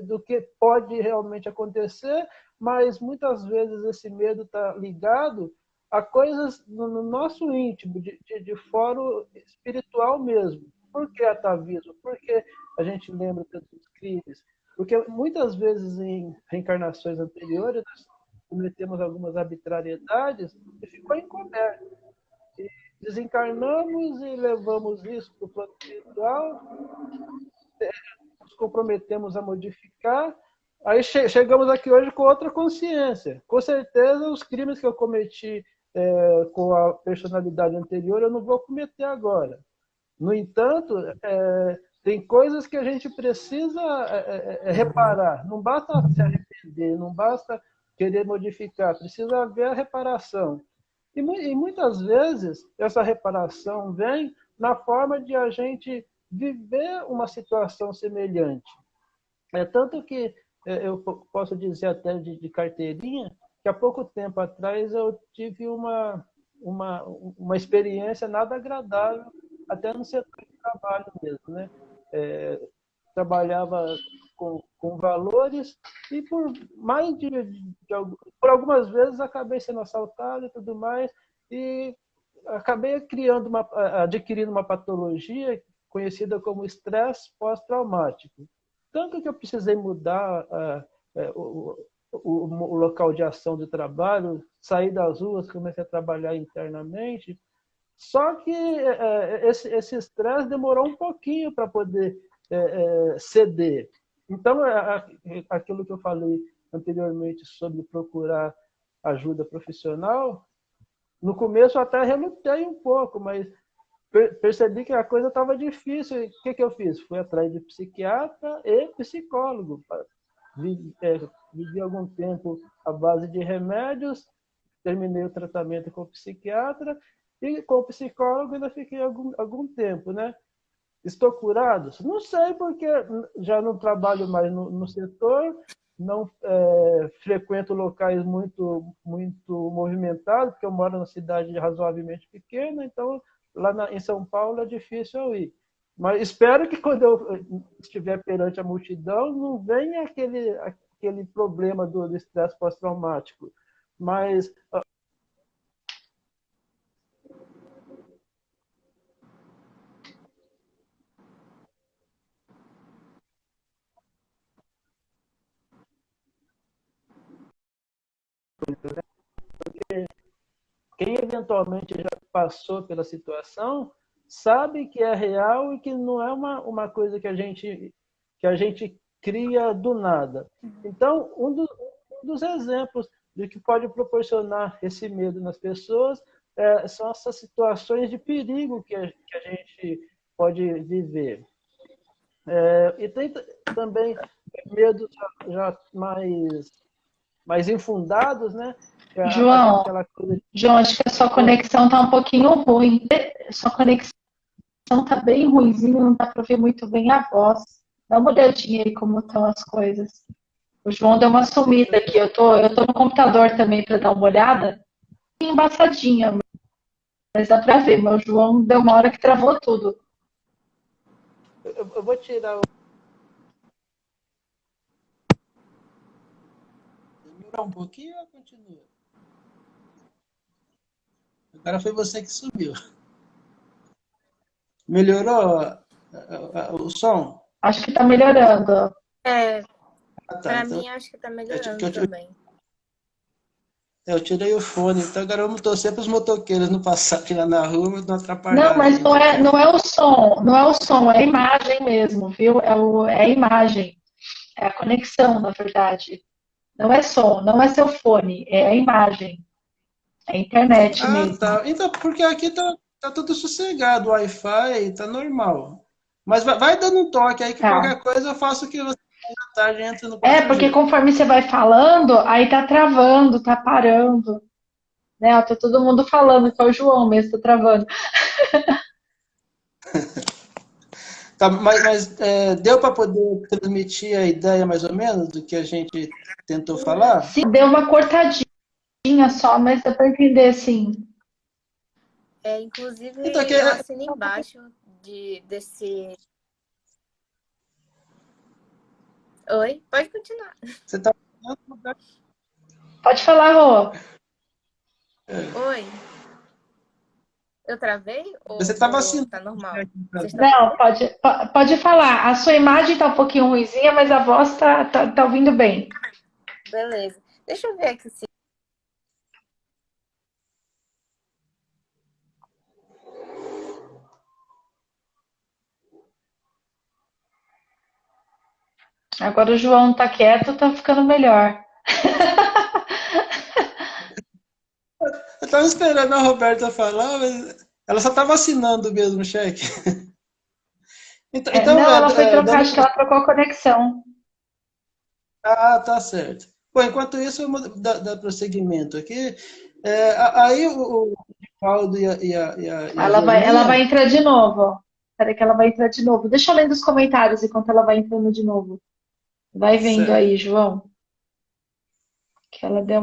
[SPEAKER 1] do que pode realmente acontecer, mas muitas vezes esse medo está ligado a coisas no nosso íntimo, de fórum espiritual mesmo. Por que atavismo? Porque a gente lembra tantos crimes? Porque muitas vezes em reencarnações anteriores nós cometemos algumas arbitrariedades e ficou encoberto. E desencarnamos e levamos isso para o plano espiritual, nos comprometemos a modificar, aí chegamos aqui hoje com outra consciência. Com certeza, os crimes que eu cometi com a personalidade anterior, eu não vou cometer agora. No entanto, tem coisas que a gente precisa reparar. Não basta se arrepender, não basta querer modificar, precisa haver a reparação. E muitas vezes, essa reparação vem na forma de a gente viver uma situação semelhante. Tanto que eu posso dizer até de carteirinha, que há pouco tempo atrás eu tive uma experiência nada agradável, até no setor de trabalho mesmo, né? Trabalhava com valores e por algumas vezes acabei sendo assaltado e tudo mais, e acabei adquirindo uma patologia conhecida como estresse pós-traumático. Tanto que eu precisei mudar o local de ação de trabalho, sair das ruas, comecei a trabalhar internamente. Só que esse estresse demorou um pouquinho para poder ceder. Então, aquilo que eu falei anteriormente sobre procurar ajuda profissional, no começo eu até relutei um pouco, mas percebi que a coisa estava difícil. O que eu fiz? Fui atrás de psiquiatra e psicólogo. Vivi algum tempo à base de remédios, terminei o tratamento com o psiquiatra e com o psicólogo ainda fiquei algum tempo, né? Estou curado? Não sei, porque já não trabalho mais no setor, não frequento locais muito movimentados, porque eu moro numa cidade razoavelmente pequena, então lá em São Paulo é difícil eu ir. Mas espero que quando eu estiver perante a multidão não venha aquele problema do estresse pós-traumático. Mas quem eventualmente já passou pela situação sabe que é real e que não é uma coisa que a gente cria do nada. Então, um dos exemplos de que pode proporcionar esse medo nas pessoas são essas situações de perigo que a gente pode viver. E tem também medos já mais infundados, né?
[SPEAKER 2] João, acho que a sua conexão está um pouquinho ruim. Sua conexão está bem ruimzinha, não dá para ouvir muito bem a voz. Dá uma olhadinha aí como estão as coisas. O João deu uma sumida aqui. Eu tô no computador também para dar uma olhada. Embaçadinha, mas dá para ver. Mas o João deu uma hora que travou tudo.
[SPEAKER 1] Eu vou tirar o... Demorar um pouquinho ou continua? Agora foi você que subiu. Melhorou o som?
[SPEAKER 2] Acho que está melhorando.
[SPEAKER 3] Para mim, acho que está melhorando também.
[SPEAKER 1] Eu tirei o fone, então agora vamos torcer para os motoqueiros não passarem lá na rua, mas não atrapalhar.
[SPEAKER 2] Não, mas não é o som, não é o som, é a imagem mesmo, viu? É a imagem, é a conexão, na verdade. Não é som, não é seu fone, é a imagem. É a internet mesmo.
[SPEAKER 1] Tá. Então, porque aqui tá tudo sossegado, o Wi-Fi tá normal. Mas vai dando um toque aí que qualquer coisa eu faço o que você à tarde entra no
[SPEAKER 2] porque conforme você vai falando, aí tá travando, tá parando. Né? Ó, tá todo mundo falando que é o João mesmo, tô travando.
[SPEAKER 1] Tá, deu para poder transmitir a ideia mais ou menos do que a gente tentou falar?
[SPEAKER 2] Sim, deu uma cortadinha só, mas dá pra entender, sim.
[SPEAKER 3] Inclusive,
[SPEAKER 1] Então, aqui,
[SPEAKER 3] eu assino embaixo desse. Oi, pode continuar.
[SPEAKER 1] você está.
[SPEAKER 2] Pode falar, Rô.
[SPEAKER 3] Oi, eu travei
[SPEAKER 1] Você está
[SPEAKER 3] ou
[SPEAKER 1] vacinando.
[SPEAKER 3] tá normal? Vocês estão me
[SPEAKER 2] Não,
[SPEAKER 3] ouvindo?
[SPEAKER 2] pode falar. A sua imagem tá um pouquinho ruinzinha, mas a voz tá ouvindo bem.
[SPEAKER 3] Beleza. Deixa eu ver aqui se.
[SPEAKER 2] Agora o João tá quieto, tá ficando melhor.
[SPEAKER 1] Eu estava esperando a Roberta falar, mas ela só está vacinando mesmo o cheque. Então,
[SPEAKER 2] Não, ela foi trocar,
[SPEAKER 1] dando.
[SPEAKER 2] acho que ela trocou a conexão.
[SPEAKER 1] Ah, tá certo. Bom, enquanto isso, eu vou dar prosseguimento aqui. Aí o Paulo e a
[SPEAKER 2] Ela vai
[SPEAKER 1] Joaninha.
[SPEAKER 2] entrar de novo. Peraí que ela vai entrar de novo. Deixa eu ler os comentários enquanto ela vai entrando de novo. Vai vendo
[SPEAKER 1] Certo.
[SPEAKER 2] aí, João, que ela deu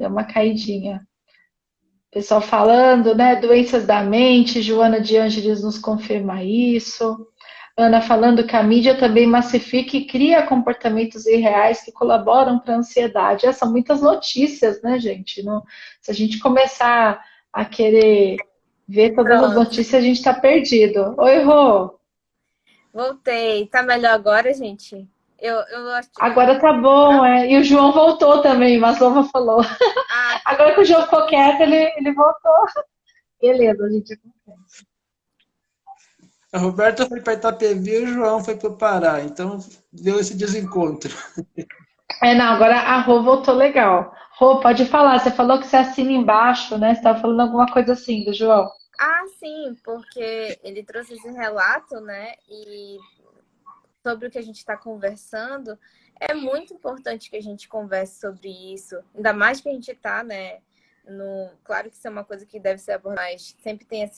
[SPEAKER 2] uma caidinha. Pessoal falando, né? Doenças da mente, Joana de Ângeles nos confirma isso. Ana falando que a mídia também massifica e cria comportamentos irreais que colaboram para a ansiedade. São muitas notícias, né, gente? Se a gente começar a querer ver todas as
[SPEAKER 3] Pronto,
[SPEAKER 2] notícias, a gente está perdido. Oi, Rô.
[SPEAKER 3] voltei. Tá melhor agora, gente? Eu acho.
[SPEAKER 2] Agora tá bom, é. E o João voltou também, Maslova falou.
[SPEAKER 3] Ah, que
[SPEAKER 2] Agora que o
[SPEAKER 3] bom.
[SPEAKER 2] João ficou quieto, ele voltou. Beleza, a gente.
[SPEAKER 1] A Roberta foi para Itapevi e o João foi para o Pará. Então, deu esse desencontro.
[SPEAKER 2] Não, agora a Rô voltou legal. Rô, pode falar. Você falou que você assina embaixo, né? Você estava falando alguma coisa assim do João.
[SPEAKER 3] Ah, sim, porque ele trouxe esse relato, né? E sobre o que a gente está conversando, é muito importante que a gente converse sobre isso. Ainda mais que a gente está, né? Claro que isso é uma coisa que deve ser abordada, mas sempre tem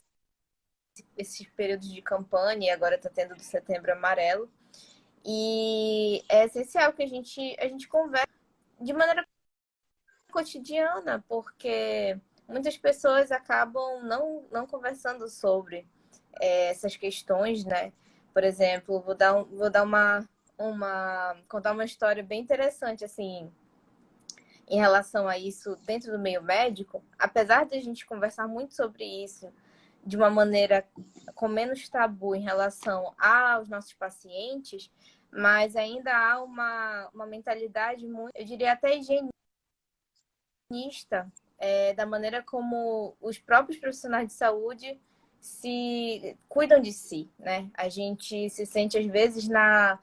[SPEAKER 3] esses períodos de campanha, e agora está tendo do Setembro Amarelo. E é essencial que a gente converse de maneira cotidiana, porque muitas pessoas acabam não conversando sobre essas questões, né? Por exemplo, contar uma história bem interessante, assim, em relação a isso dentro do meio médico. Apesar de a gente conversar muito sobre isso de uma maneira com menos tabu em relação aos nossos pacientes, mas ainda há uma mentalidade muito, eu diria até higienista, da maneira como os próprios profissionais de saúde se cuidam de si, né? A gente se sente às vezes na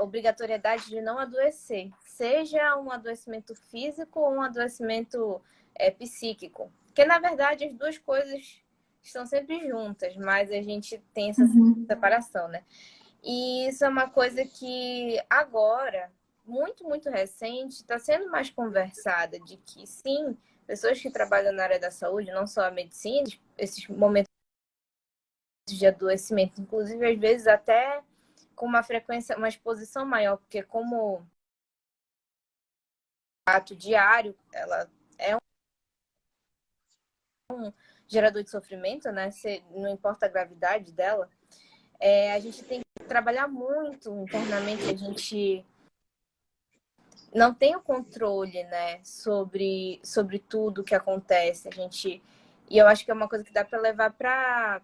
[SPEAKER 3] obrigatoriedade de não adoecer, seja um adoecimento físico ou um adoecimento psíquico, porque na verdade as duas coisas estão sempre juntas, mas a gente tem essa
[SPEAKER 2] Uhum.
[SPEAKER 3] separação, né? E isso é uma coisa que agora, muito, muito recente, está sendo mais conversada, de que sim, pessoas que trabalham na área da saúde, não só a medicina, esses momentos de adoecimento, inclusive às vezes até com uma frequência, uma exposição maior, porque como ato diário, ela é um gerador de sofrimento, né? Não importa a gravidade dela, a gente tem que trabalhar muito internamente, a gente não tem o controle, né, sobre tudo que acontece. E eu acho que é uma coisa que dá para levar para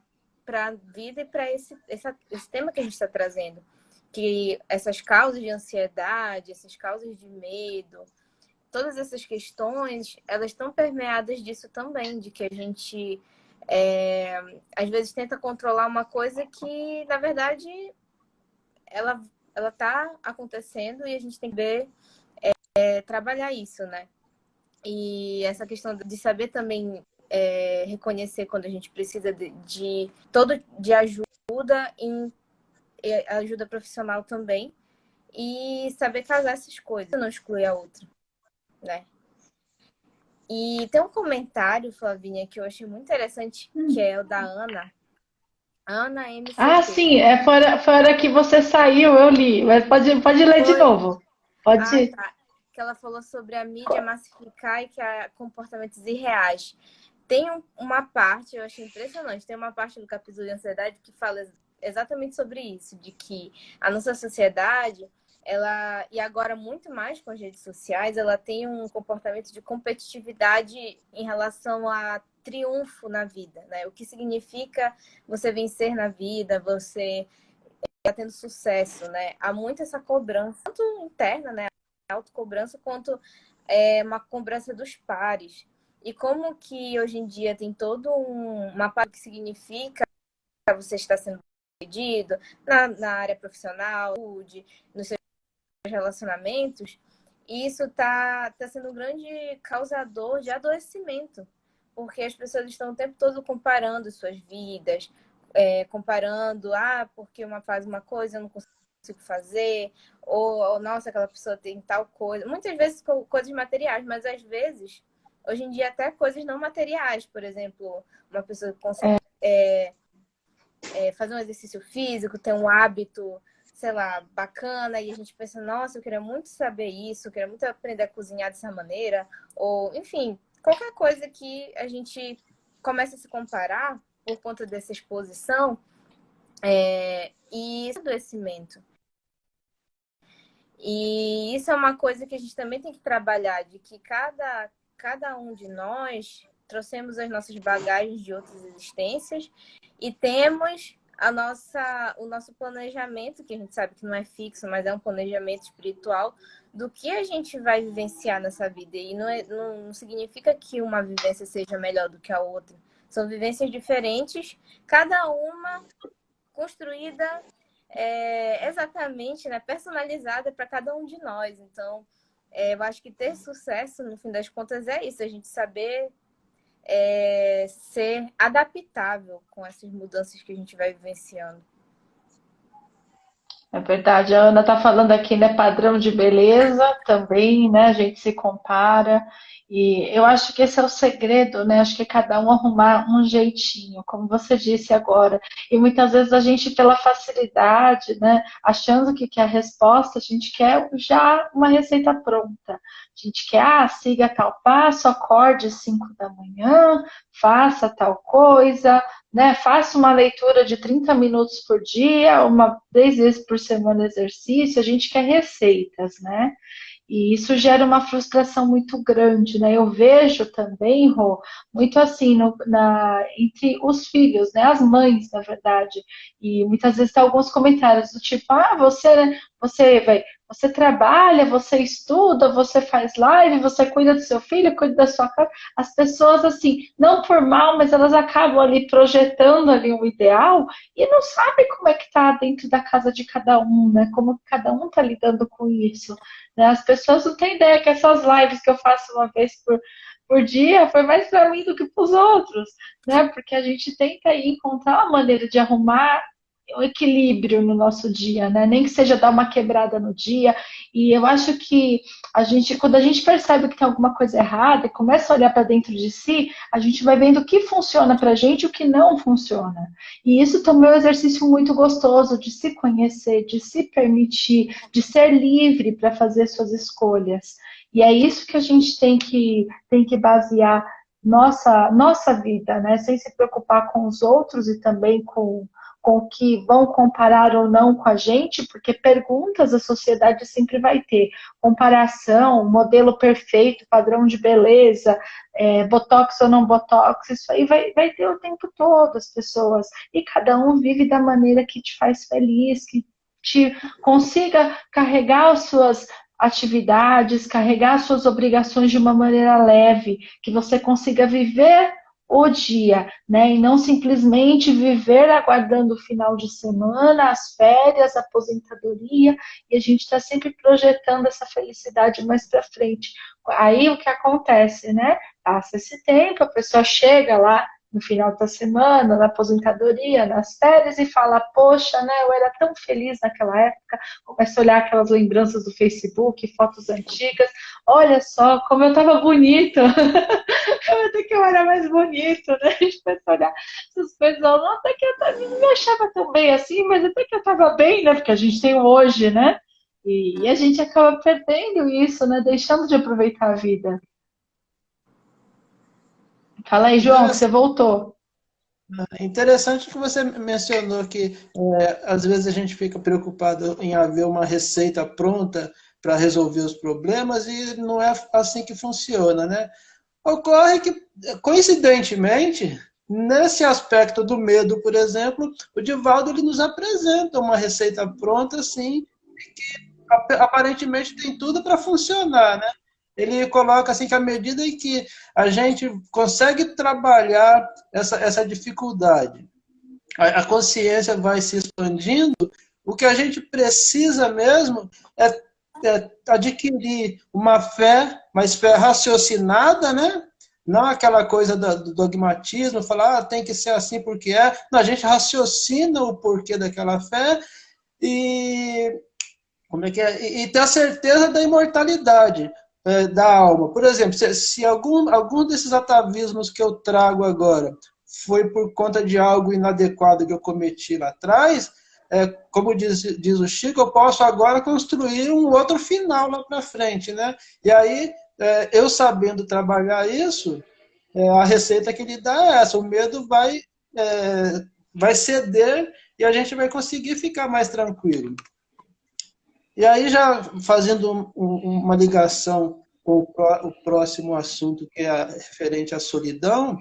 [SPEAKER 3] a vida e para esse tema que a gente está trazendo, que essas causas de ansiedade, essas causas de medo, todas essas questões, elas estão permeadas disso também, de que a gente às vezes tenta controlar uma coisa que, na verdade, ela está acontecendo e a gente tem que ver trabalhar isso, né? E essa questão de saber também reconhecer quando a gente precisa de ajuda ajuda profissional também e saber casar essas coisas, não excluir a outra, né? E tem um comentário, Flavinha, que eu achei muito interessante, que é o da Ana. Ana
[SPEAKER 2] Ah,
[SPEAKER 3] MCT.
[SPEAKER 2] sim, foi a hora que você saiu, eu li. Mas pode ler de
[SPEAKER 3] Foi.
[SPEAKER 2] novo. Pode
[SPEAKER 3] Ah,
[SPEAKER 2] ir.
[SPEAKER 3] tá. Que ela falou sobre a mídia massificar e que há comportamentos irreais. Tem uma parte, eu achei impressionante, tem uma parte do capítulo de ansiedade que fala exatamente sobre isso, de que a nossa sociedade, ela, e agora muito mais com as redes sociais, ela tem um comportamento de competitividade em relação a triunfo na vida, né? O que significa você vencer na vida, você tá tendo sucesso, né? Há muito essa cobrança, tanto interna, né? Autocobrança, quanto uma cobrança dos pares. E como que hoje em dia tem todo uma parte que significa você estar sendo pedido na área profissional, saúde, nos seus relacionamentos, e isso tá sendo um grande causador de adoecimento, porque as pessoas estão o tempo todo comparando suas vidas, comparando, porque uma faz uma coisa, eu não consigo fazer, ou nossa, aquela pessoa tem tal coisa. Muitas vezes coisas materiais, mas às vezes, hoje em dia, até coisas não materiais. Por exemplo, uma pessoa consegue fazer um exercício físico, ter um hábito, sei lá, bacana, e a gente pensa, nossa, eu queria muito saber isso, eu queria muito aprender a cozinhar dessa maneira, ou, enfim, qualquer coisa que a gente comece a se comparar por conta dessa exposição, e esse adoecimento. E isso é uma coisa que a gente também tem que trabalhar, de que cada um de nós trouxemos as nossas bagagens de outras existências e temos o nosso planejamento, que a gente sabe que não é fixo, mas é um planejamento espiritual do que a gente vai vivenciar nessa vida. E não significa que uma vivência seja melhor do que a outra. São vivências diferentes, cada uma construída exatamente, né, personalizada para cada um de nós. Então, eu acho que ter sucesso, no fim das contas, é isso, a gente saber ser adaptável com essas mudanças que a gente vai vivenciando.
[SPEAKER 2] É verdade, a Ana está falando aqui, né, padrão de beleza também, né, a gente se compara, e eu acho que esse é o segredo, né, acho que cada um arrumar um jeitinho, como você disse agora, e muitas vezes a gente, pela facilidade, né, achando que quer a resposta, a gente quer já uma receita pronta, a gente quer, siga tal passo, acorde às 5 da manhã, faça tal coisa, né? Faça uma leitura de 30 minutos por dia, 3 vezes por semana exercício, a gente quer receitas, né? E isso gera uma frustração muito grande, né? Eu vejo também, Rô, muito assim entre os filhos, né? As mães, na verdade. E muitas vezes tem alguns comentários do tipo, você trabalha, você estuda, você faz live, você cuida do seu filho, cuida da sua casa. As pessoas, assim, não por mal, mas elas acabam ali projetando ali um ideal e não sabem como é que tá dentro da casa de cada um, né? Como cada um tá lidando com isso. Né? As pessoas não têm ideia que essas lives que eu faço uma vez por dia foi mais para mim do que para os outros, né? Porque a gente tenta aí encontrar uma maneira de arrumar um equilíbrio no nosso dia, né? Nem que seja dar uma quebrada no dia. E eu acho que quando a gente percebe que tem alguma coisa errada e começa a olhar para dentro de si, a gente vai vendo o que funciona para a gente e o que não funciona. E isso também é um exercício muito gostoso de se conhecer, de se permitir, de ser livre para fazer suas escolhas. E é isso que a gente tem que basear nossa vida, né? Sem se preocupar com os outros e também com o que vão comparar ou não com a gente, porque perguntas a sociedade sempre vai ter. Comparação, modelo perfeito, padrão de beleza, botox ou não botox, isso aí vai ter o tempo todo as pessoas. E cada um vive da maneira que te faz feliz, que te consiga carregar as suas atividades, carregar as suas obrigações de uma maneira leve, que você consiga viver o dia, né? E não simplesmente viver aguardando o final de semana, as férias, a aposentadoria, e a gente está sempre projetando essa felicidade mais para frente. Aí o que acontece, né? Passa esse tempo, a pessoa chega lá no final da semana, na aposentadoria, nas férias, e fala, poxa, né, eu era tão feliz naquela época, começa a olhar aquelas lembranças do Facebook, fotos antigas, olha só como eu estava bonito, até que eu era mais bonito, né? A gente começa a olhar essas coisas, até que eu não me achava tão bem assim, mas até que eu estava bem, né? Porque a gente tem o hoje, né? E a gente acaba perdendo isso, né? Deixando de aproveitar a vida. Fala aí, João, que você voltou.
[SPEAKER 1] Interessante que você mencionou que às vezes a gente fica preocupado em haver uma receita pronta para resolver os problemas e não é assim que funciona, né? Ocorre que, coincidentemente, nesse aspecto do medo, por exemplo, o Divaldo ele nos apresenta uma receita pronta, assim, que aparentemente tem tudo para funcionar, né? Ele coloca assim que à medida em que a gente consegue trabalhar essa dificuldade, a consciência vai se expandindo, o que a gente precisa mesmo é adquirir uma fé, mas fé raciocinada, né? Não aquela coisa do dogmatismo, falar, tem que ser assim porque é. Não, a gente raciocina o porquê daquela fé e como é que é? E ter a certeza da imortalidade da alma. Por exemplo, se algum desses atavismos que eu trago agora foi por conta de algo inadequado que eu cometi lá atrás, como diz o Chico, eu posso agora construir um outro final lá para frente, né? E aí, eu sabendo trabalhar isso, a receita que ele dá é essa, o medo vai ceder e a gente vai conseguir ficar mais tranquilo. E aí, já fazendo uma ligação com o próximo assunto, que é referente à solidão,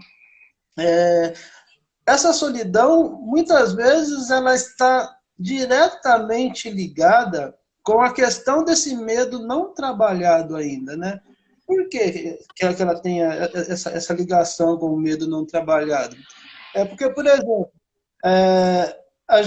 [SPEAKER 1] essa solidão, muitas vezes, ela está diretamente ligada com a questão desse medo não trabalhado ainda, né? Por que ela tem essa ligação com o medo não trabalhado? Porque, por exemplo, a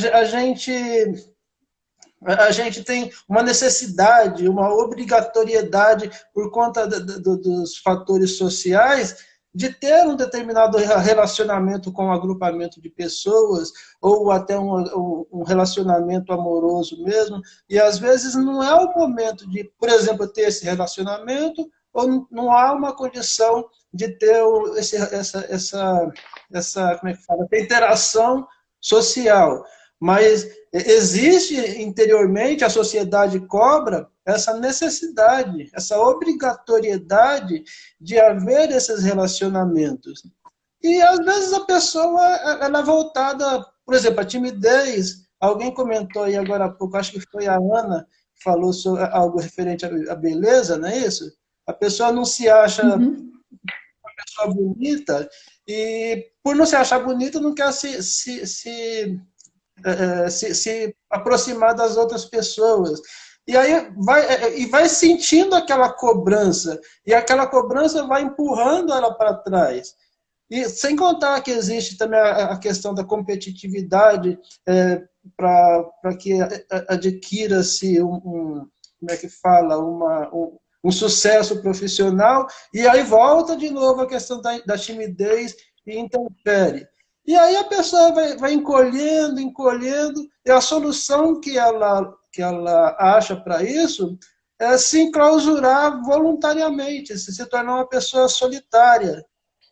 [SPEAKER 1] gente tem uma necessidade, uma obrigatoriedade por conta dos fatores sociais de ter um determinado relacionamento com um agrupamento de pessoas ou até um relacionamento amoroso mesmo, e às vezes não é o momento de, por exemplo, ter esse relacionamento ou não há uma condição de ter essa como é que fala, interação social. Mas existe interiormente, a sociedade cobra essa necessidade, essa obrigatoriedade de haver esses relacionamentos. E às vezes a pessoa ela é voltada, por exemplo, a timidez. Alguém comentou aí agora há pouco, acho que foi a Ana, que falou sobre algo referente à beleza, não é isso? A pessoa não se acha uma pessoa bonita e, por não se achar bonita, não quer se aproximar das outras pessoas. E aí vai sentindo aquela cobrança, e aquela cobrança vai empurrando ela para trás. E sem contar que existe também a questão da competitividade para que adquira-se como é que fala, um sucesso profissional, e aí volta de novo a questão da timidez e interfere. E aí a pessoa vai encolhendo, e a solução que ela acha para isso é se enclausurar voluntariamente, se tornar uma pessoa solitária.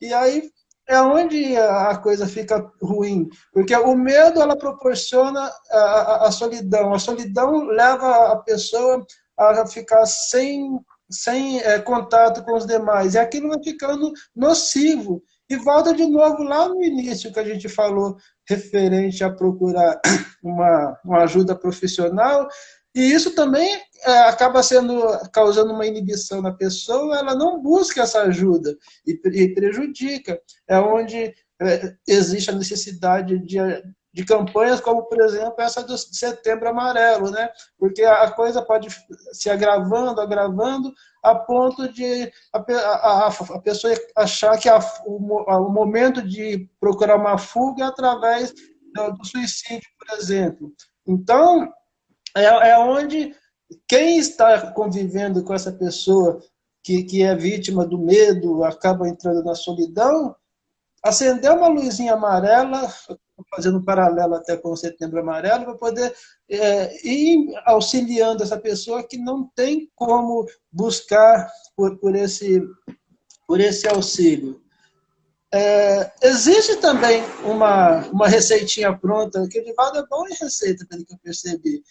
[SPEAKER 1] E aí é onde a coisa fica ruim, porque o medo ela proporciona a solidão. A solidão leva a pessoa a ficar sem contato com os demais, e aquilo vai ficando nocivo. E volta de novo lá no início que a gente falou, referente a procurar uma ajuda profissional, e isso também acaba causando uma inibição na pessoa, ela não busca essa ajuda e prejudica. É onde existe a necessidade de campanhas como, por exemplo, essa do Setembro Amarelo, né? Porque a coisa pode se agravando, a ponto de a pessoa achar que o momento de procurar uma fuga é através do suicídio, por exemplo. Então, onde quem está convivendo com essa pessoa que é vítima do medo, acaba entrando na solidão, acender uma luzinha amarela, fazendo um paralelo até com o Setembro Amarelo, para poder ir auxiliando essa pessoa que não tem como buscar por esse auxílio. Existe também uma receitinha pronta, que o Divaldo é bom em receita, pelo que eu percebi.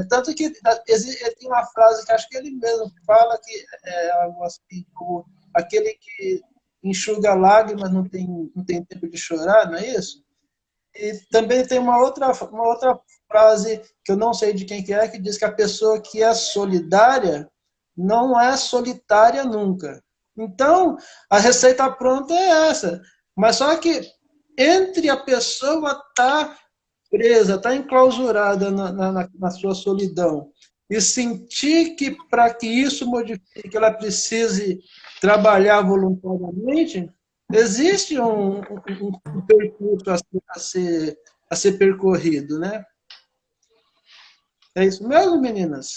[SPEAKER 1] Tanto que ele tem uma frase que acho que ele mesmo fala que algo assim, como aquele que enxuga lágrimas não tem tempo de chorar, não é isso? E também tem uma outra frase que eu não sei de quem que é, que diz que a pessoa que é solidária não é solitária nunca. Então, a receita pronta é essa. Mas só que entre a pessoa estar presa, estar enclausurada na sua solidão, e sentir que para que isso modifique, ela precise trabalhar voluntariamente, existe um percurso a ser percorrido, né? É isso mesmo, meninas?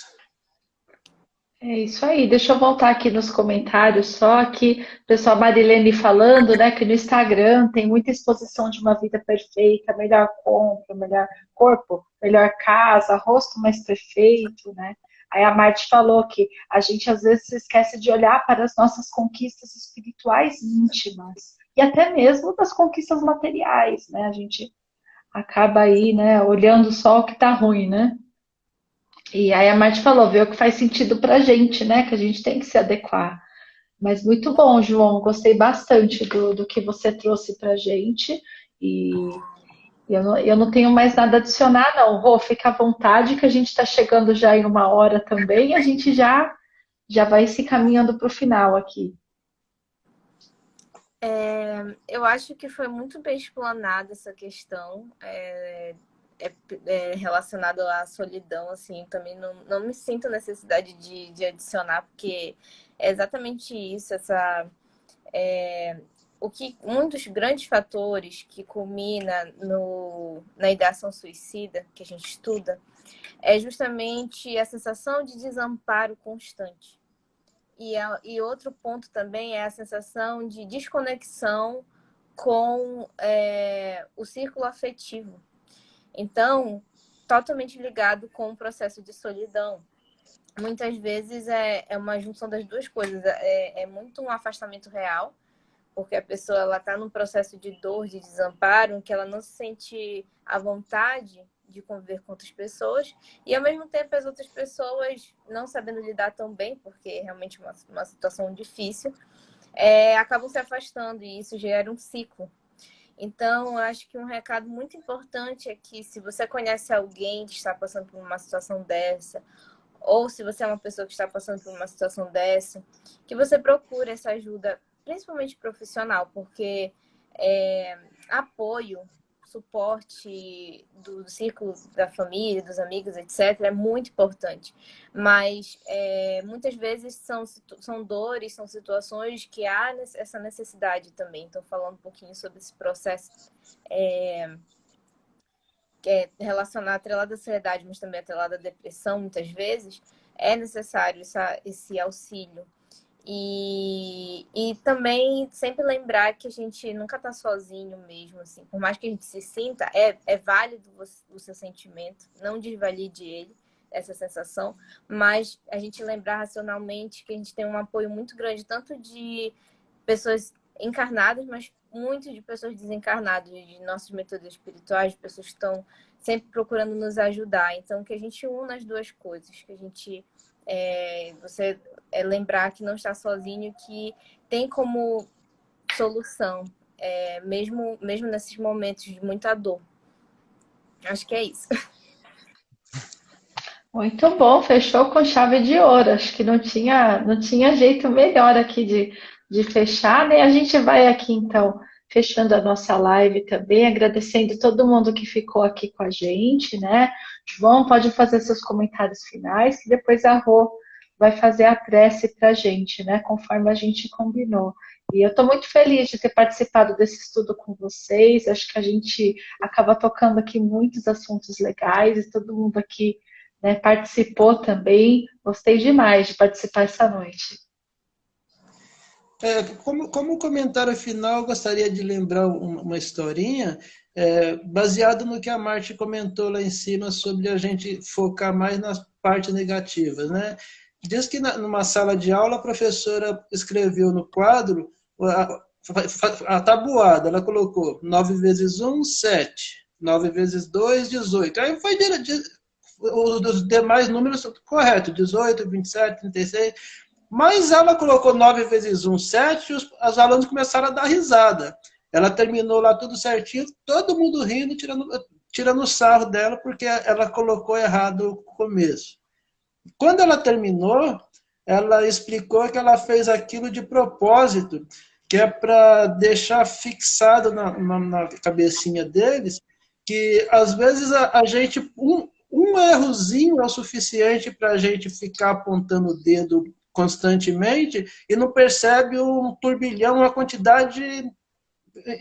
[SPEAKER 2] É isso aí. Deixa eu voltar aqui nos comentários só que o pessoal Marilene falando, né, que no Instagram tem muita exposição de uma vida perfeita, melhor compra, melhor corpo, melhor casa, rosto mais perfeito, né? Aí a Marte falou que a gente às vezes se esquece de olhar para as nossas conquistas espirituais íntimas e até mesmo das conquistas materiais, né? A gente acaba aí, né, olhando só o que tá ruim, né? E aí a Marte falou, vê o que faz sentido pra gente, né? Que a gente tem que se adequar. Mas muito bom, João. Gostei bastante do que você trouxe pra gente. E eu não tenho mais nada a adicionar, não. Rô, fica à vontade que a gente está chegando já em uma hora também. A gente já vai se caminhando para o final aqui.
[SPEAKER 3] Eu acho que foi muito bem explanada essa questão relacionado à solidão, assim, também não me sinto necessidade de adicionar, porque é exatamente isso, um dos grandes fatores que culmina na ideação suicida, que a gente estuda, é justamente a sensação de desamparo constante. E outro ponto também é a sensação de desconexão com o círculo afetivo. Então, totalmente ligado com o processo de solidão. Muitas vezes é uma junção das duas coisas. É muito um afastamento real, porque a pessoa está num processo de dor, de desamparo, em que ela não se sente à vontade de conviver com outras pessoas, e ao mesmo tempo as outras pessoas, não sabendo lidar tão bem, porque é realmente uma situação difícil, acabam se afastando, e isso gera um ciclo. Então, eu acho que um recado muito importante é que, se você conhece alguém que está passando por uma situação dessa, ou se você é uma pessoa que está passando por uma situação dessa, que você procure essa ajuda, principalmente profissional, porque apoio, suporte do círculo da família, dos amigos, etc., é muito importante. Mas muitas vezes são dores, são situações que há essa necessidade também. Então, falando um pouquinho sobre esse processo que é relacionado atrelado à ansiedade, mas também atrelado à depressão, muitas vezes, é necessário esse auxílio. E também sempre lembrar que a gente nunca está sozinho mesmo, assim. Por mais que a gente se sinta, é válido o seu sentimento, não desvalide ele, essa sensação, mas a gente lembrar racionalmente que a gente tem um apoio muito grande, tanto de pessoas encarnadas, mas muito de pessoas desencarnadas, de nossos mentores espirituais, de pessoas que estão sempre procurando nos ajudar. Então, que a gente una as duas coisas, que a gente você lembrar que não está sozinho, que tem como solução, mesmo nesses momentos de muita dor. Acho que é isso.
[SPEAKER 2] Muito bom, fechou com chave de ouro. Acho que não tinha jeito melhor aqui de fechar, né? A gente vai aqui, então, fechando a nossa live também, agradecendo todo mundo que ficou aqui com a gente, né? João, pode fazer seus comentários finais, que depois a Rô vai fazer a prece para a gente, né? Conforme a gente combinou. E eu estou muito feliz de ter participado desse estudo com vocês. Acho que a gente acaba tocando aqui muitos assuntos legais e todo mundo aqui, né, participou também. Gostei demais de participar essa noite.
[SPEAKER 1] Como comentário final, eu gostaria de lembrar uma historinha, baseado no que a Marte comentou lá em cima sobre a gente focar mais nas partes negativas, né? Diz que numa sala de aula a professora escreveu no quadro a tabuada, ela colocou 9 vezes 1, 7, 9 vezes 2, 18. Aí foi os demais números corretos, 18, 27, 36. Mas ela colocou 9 vezes 1, 7, e os alunos começaram a dar risada. Ela terminou lá tudo certinho, todo mundo rindo, tirando sarro dela, porque ela colocou errado o começo. Quando ela terminou, ela explicou que ela fez aquilo de propósito, que é para deixar fixado na cabecinha deles, que às vezes a gente, um errozinho é o suficiente para a gente ficar apontando o dedo constantemente e não percebe um turbilhão, uma quantidade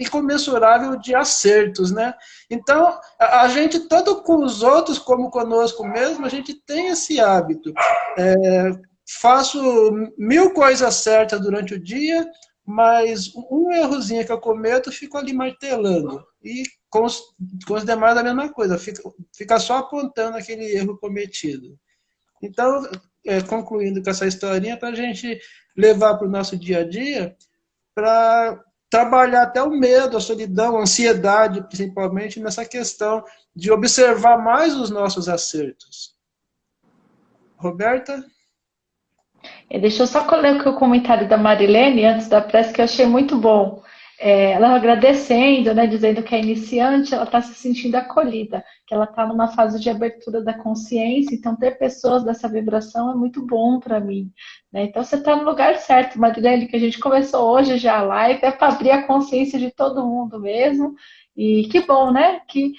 [SPEAKER 1] incomensurável de acertos, né? Então, a gente, tanto com os outros como conosco mesmo, a gente tem esse hábito. Faço 1000 coisas certas durante o dia, mas um errozinho que eu cometo, fico ali martelando. E com os demais a mesma coisa, fica só apontando aquele erro cometido. Então, concluindo com essa historinha, para a gente levar para o nosso dia a dia, para trabalhar até o medo, a solidão, a ansiedade, principalmente nessa questão de observar mais os nossos acertos. Roberta?
[SPEAKER 2] Deixa eu só colocar o comentário da Marilene antes da prece, que eu achei muito bom. Ela agradecendo, né, dizendo que é iniciante, ela está se sentindo acolhida, que ela está numa fase de abertura da consciência, então ter pessoas dessa vibração é muito bom para mim. Né? Então você está no lugar certo, Marilene, que a gente começou hoje já a live, é para abrir a consciência de todo mundo mesmo, e que bom, né, que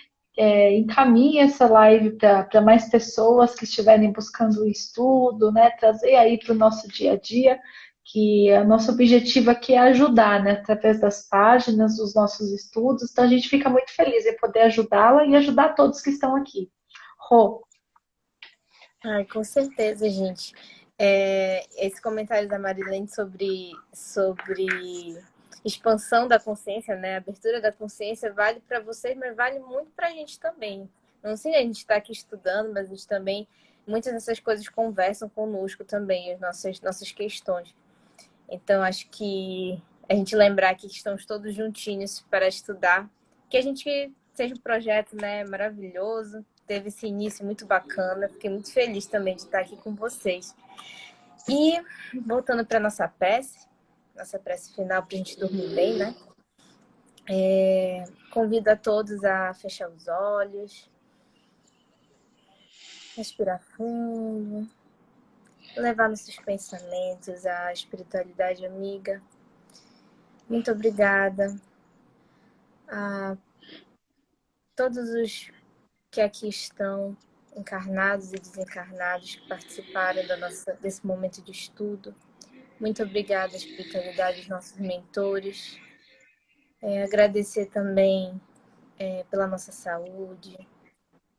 [SPEAKER 2] encaminhe essa live para mais pessoas que estiverem buscando o estudo, né? Trazer aí para o nosso dia a dia, que o nosso objetivo aqui é ajudar, né? Através das páginas, dos nossos estudos. Então a gente fica muito feliz em poder ajudá-la e ajudar todos que estão aqui. Rô.
[SPEAKER 3] Ai, com certeza, gente. Esse comentário da Marilene sobre expansão da consciência, né? Abertura da consciência vale para vocês, mas vale muito para a gente também. Não sei, a gente está aqui estudando, mas a gente também, muitas dessas coisas conversam conosco também, as nossas questões. Então, acho que a gente lembrar que estamos todos juntinhos para estudar, que a gente seja um projeto, né, maravilhoso, teve esse início muito bacana, fiquei muito feliz também de estar aqui com vocês. E voltando para nossa prece final para a gente dormir bem, né? Convido a todos a fechar os olhos, respirar fundo, levar nossos pensamentos à espiritualidade amiga. Muito obrigada a todos os que aqui estão, encarnados e desencarnados, que participaram desse momento de estudo. Muito obrigada à espiritualidade dos nossos mentores. Agradecer também pela nossa saúde,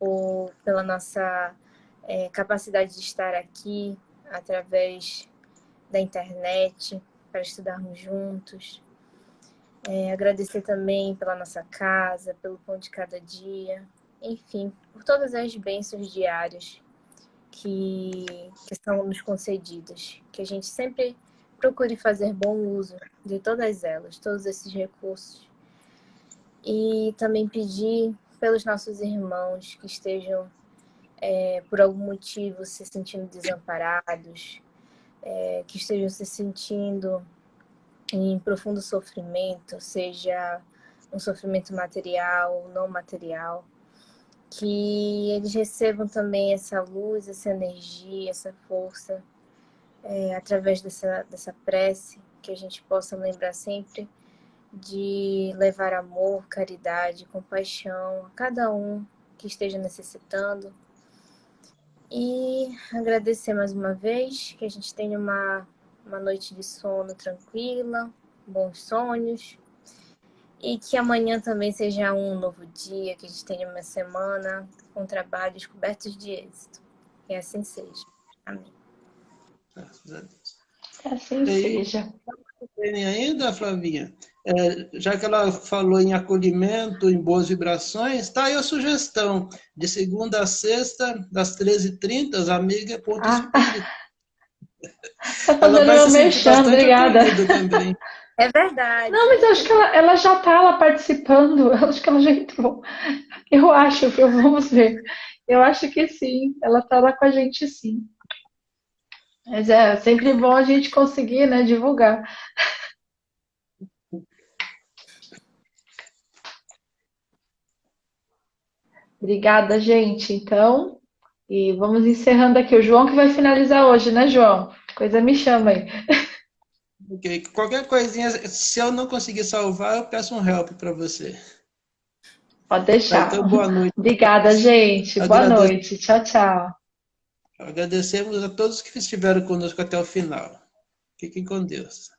[SPEAKER 3] ou pela nossa capacidade de estar aqui através da internet para estudarmos juntos. Agradecer também pela nossa casa, pelo pão de cada dia, enfim, por todas as bênçãos diárias que são nos concedidas. Que a gente sempre procure fazer bom uso de todas elas, todos esses recursos. E também pedir pelos nossos irmãos que estejam, por algum motivo, se sentindo desamparados, que estejam se sentindo em profundo sofrimento, seja um sofrimento material ou não material, que eles recebam também essa luz, essa energia, essa força, através dessa prece, que a gente possa lembrar sempre de levar amor, caridade, compaixão a cada um que esteja necessitando. E agradecer mais uma vez, que a gente tenha uma noite de sono tranquila, bons sonhos, e que amanhã também seja um novo dia, que a gente tenha uma semana com trabalhos cobertos de êxito. Que assim seja. Amém.
[SPEAKER 1] Graças a Deus.
[SPEAKER 2] Que assim seja.
[SPEAKER 1] Tem ainda, Flavinha? Já que ela falou em acolhimento, em boas vibrações, está aí a sugestão. De segunda a sexta, das 13h30, as amigas Ponto
[SPEAKER 2] Ah,
[SPEAKER 1] Espírita.
[SPEAKER 2] tá
[SPEAKER 1] Ela
[SPEAKER 2] fazendo
[SPEAKER 1] vai
[SPEAKER 2] meu
[SPEAKER 1] se sentir
[SPEAKER 2] merchan,
[SPEAKER 1] bastante
[SPEAKER 2] obrigada.
[SPEAKER 1] acolhida também.
[SPEAKER 3] É verdade.
[SPEAKER 2] Não, mas eu acho que ela já tá lá participando. Eu acho que ela já entrou. Eu acho, vamos ver. Eu acho que sim, ela tá lá com a gente sim. Mas é sempre bom a gente conseguir, né, divulgar. Obrigada, gente. Então, e vamos encerrando aqui. O João que vai finalizar hoje, né, João? Coisa me chama aí.
[SPEAKER 1] Ok. Qualquer coisinha, se eu não conseguir salvar, eu peço um help para você.
[SPEAKER 2] Pode
[SPEAKER 1] Tá,
[SPEAKER 2] deixar.
[SPEAKER 1] então, boa noite.
[SPEAKER 2] Obrigada, gente. Boa
[SPEAKER 1] Agradeço,
[SPEAKER 2] noite. Tchau, tchau.
[SPEAKER 1] agradecemos a todos que estiveram conosco até o final. Fiquem com Deus.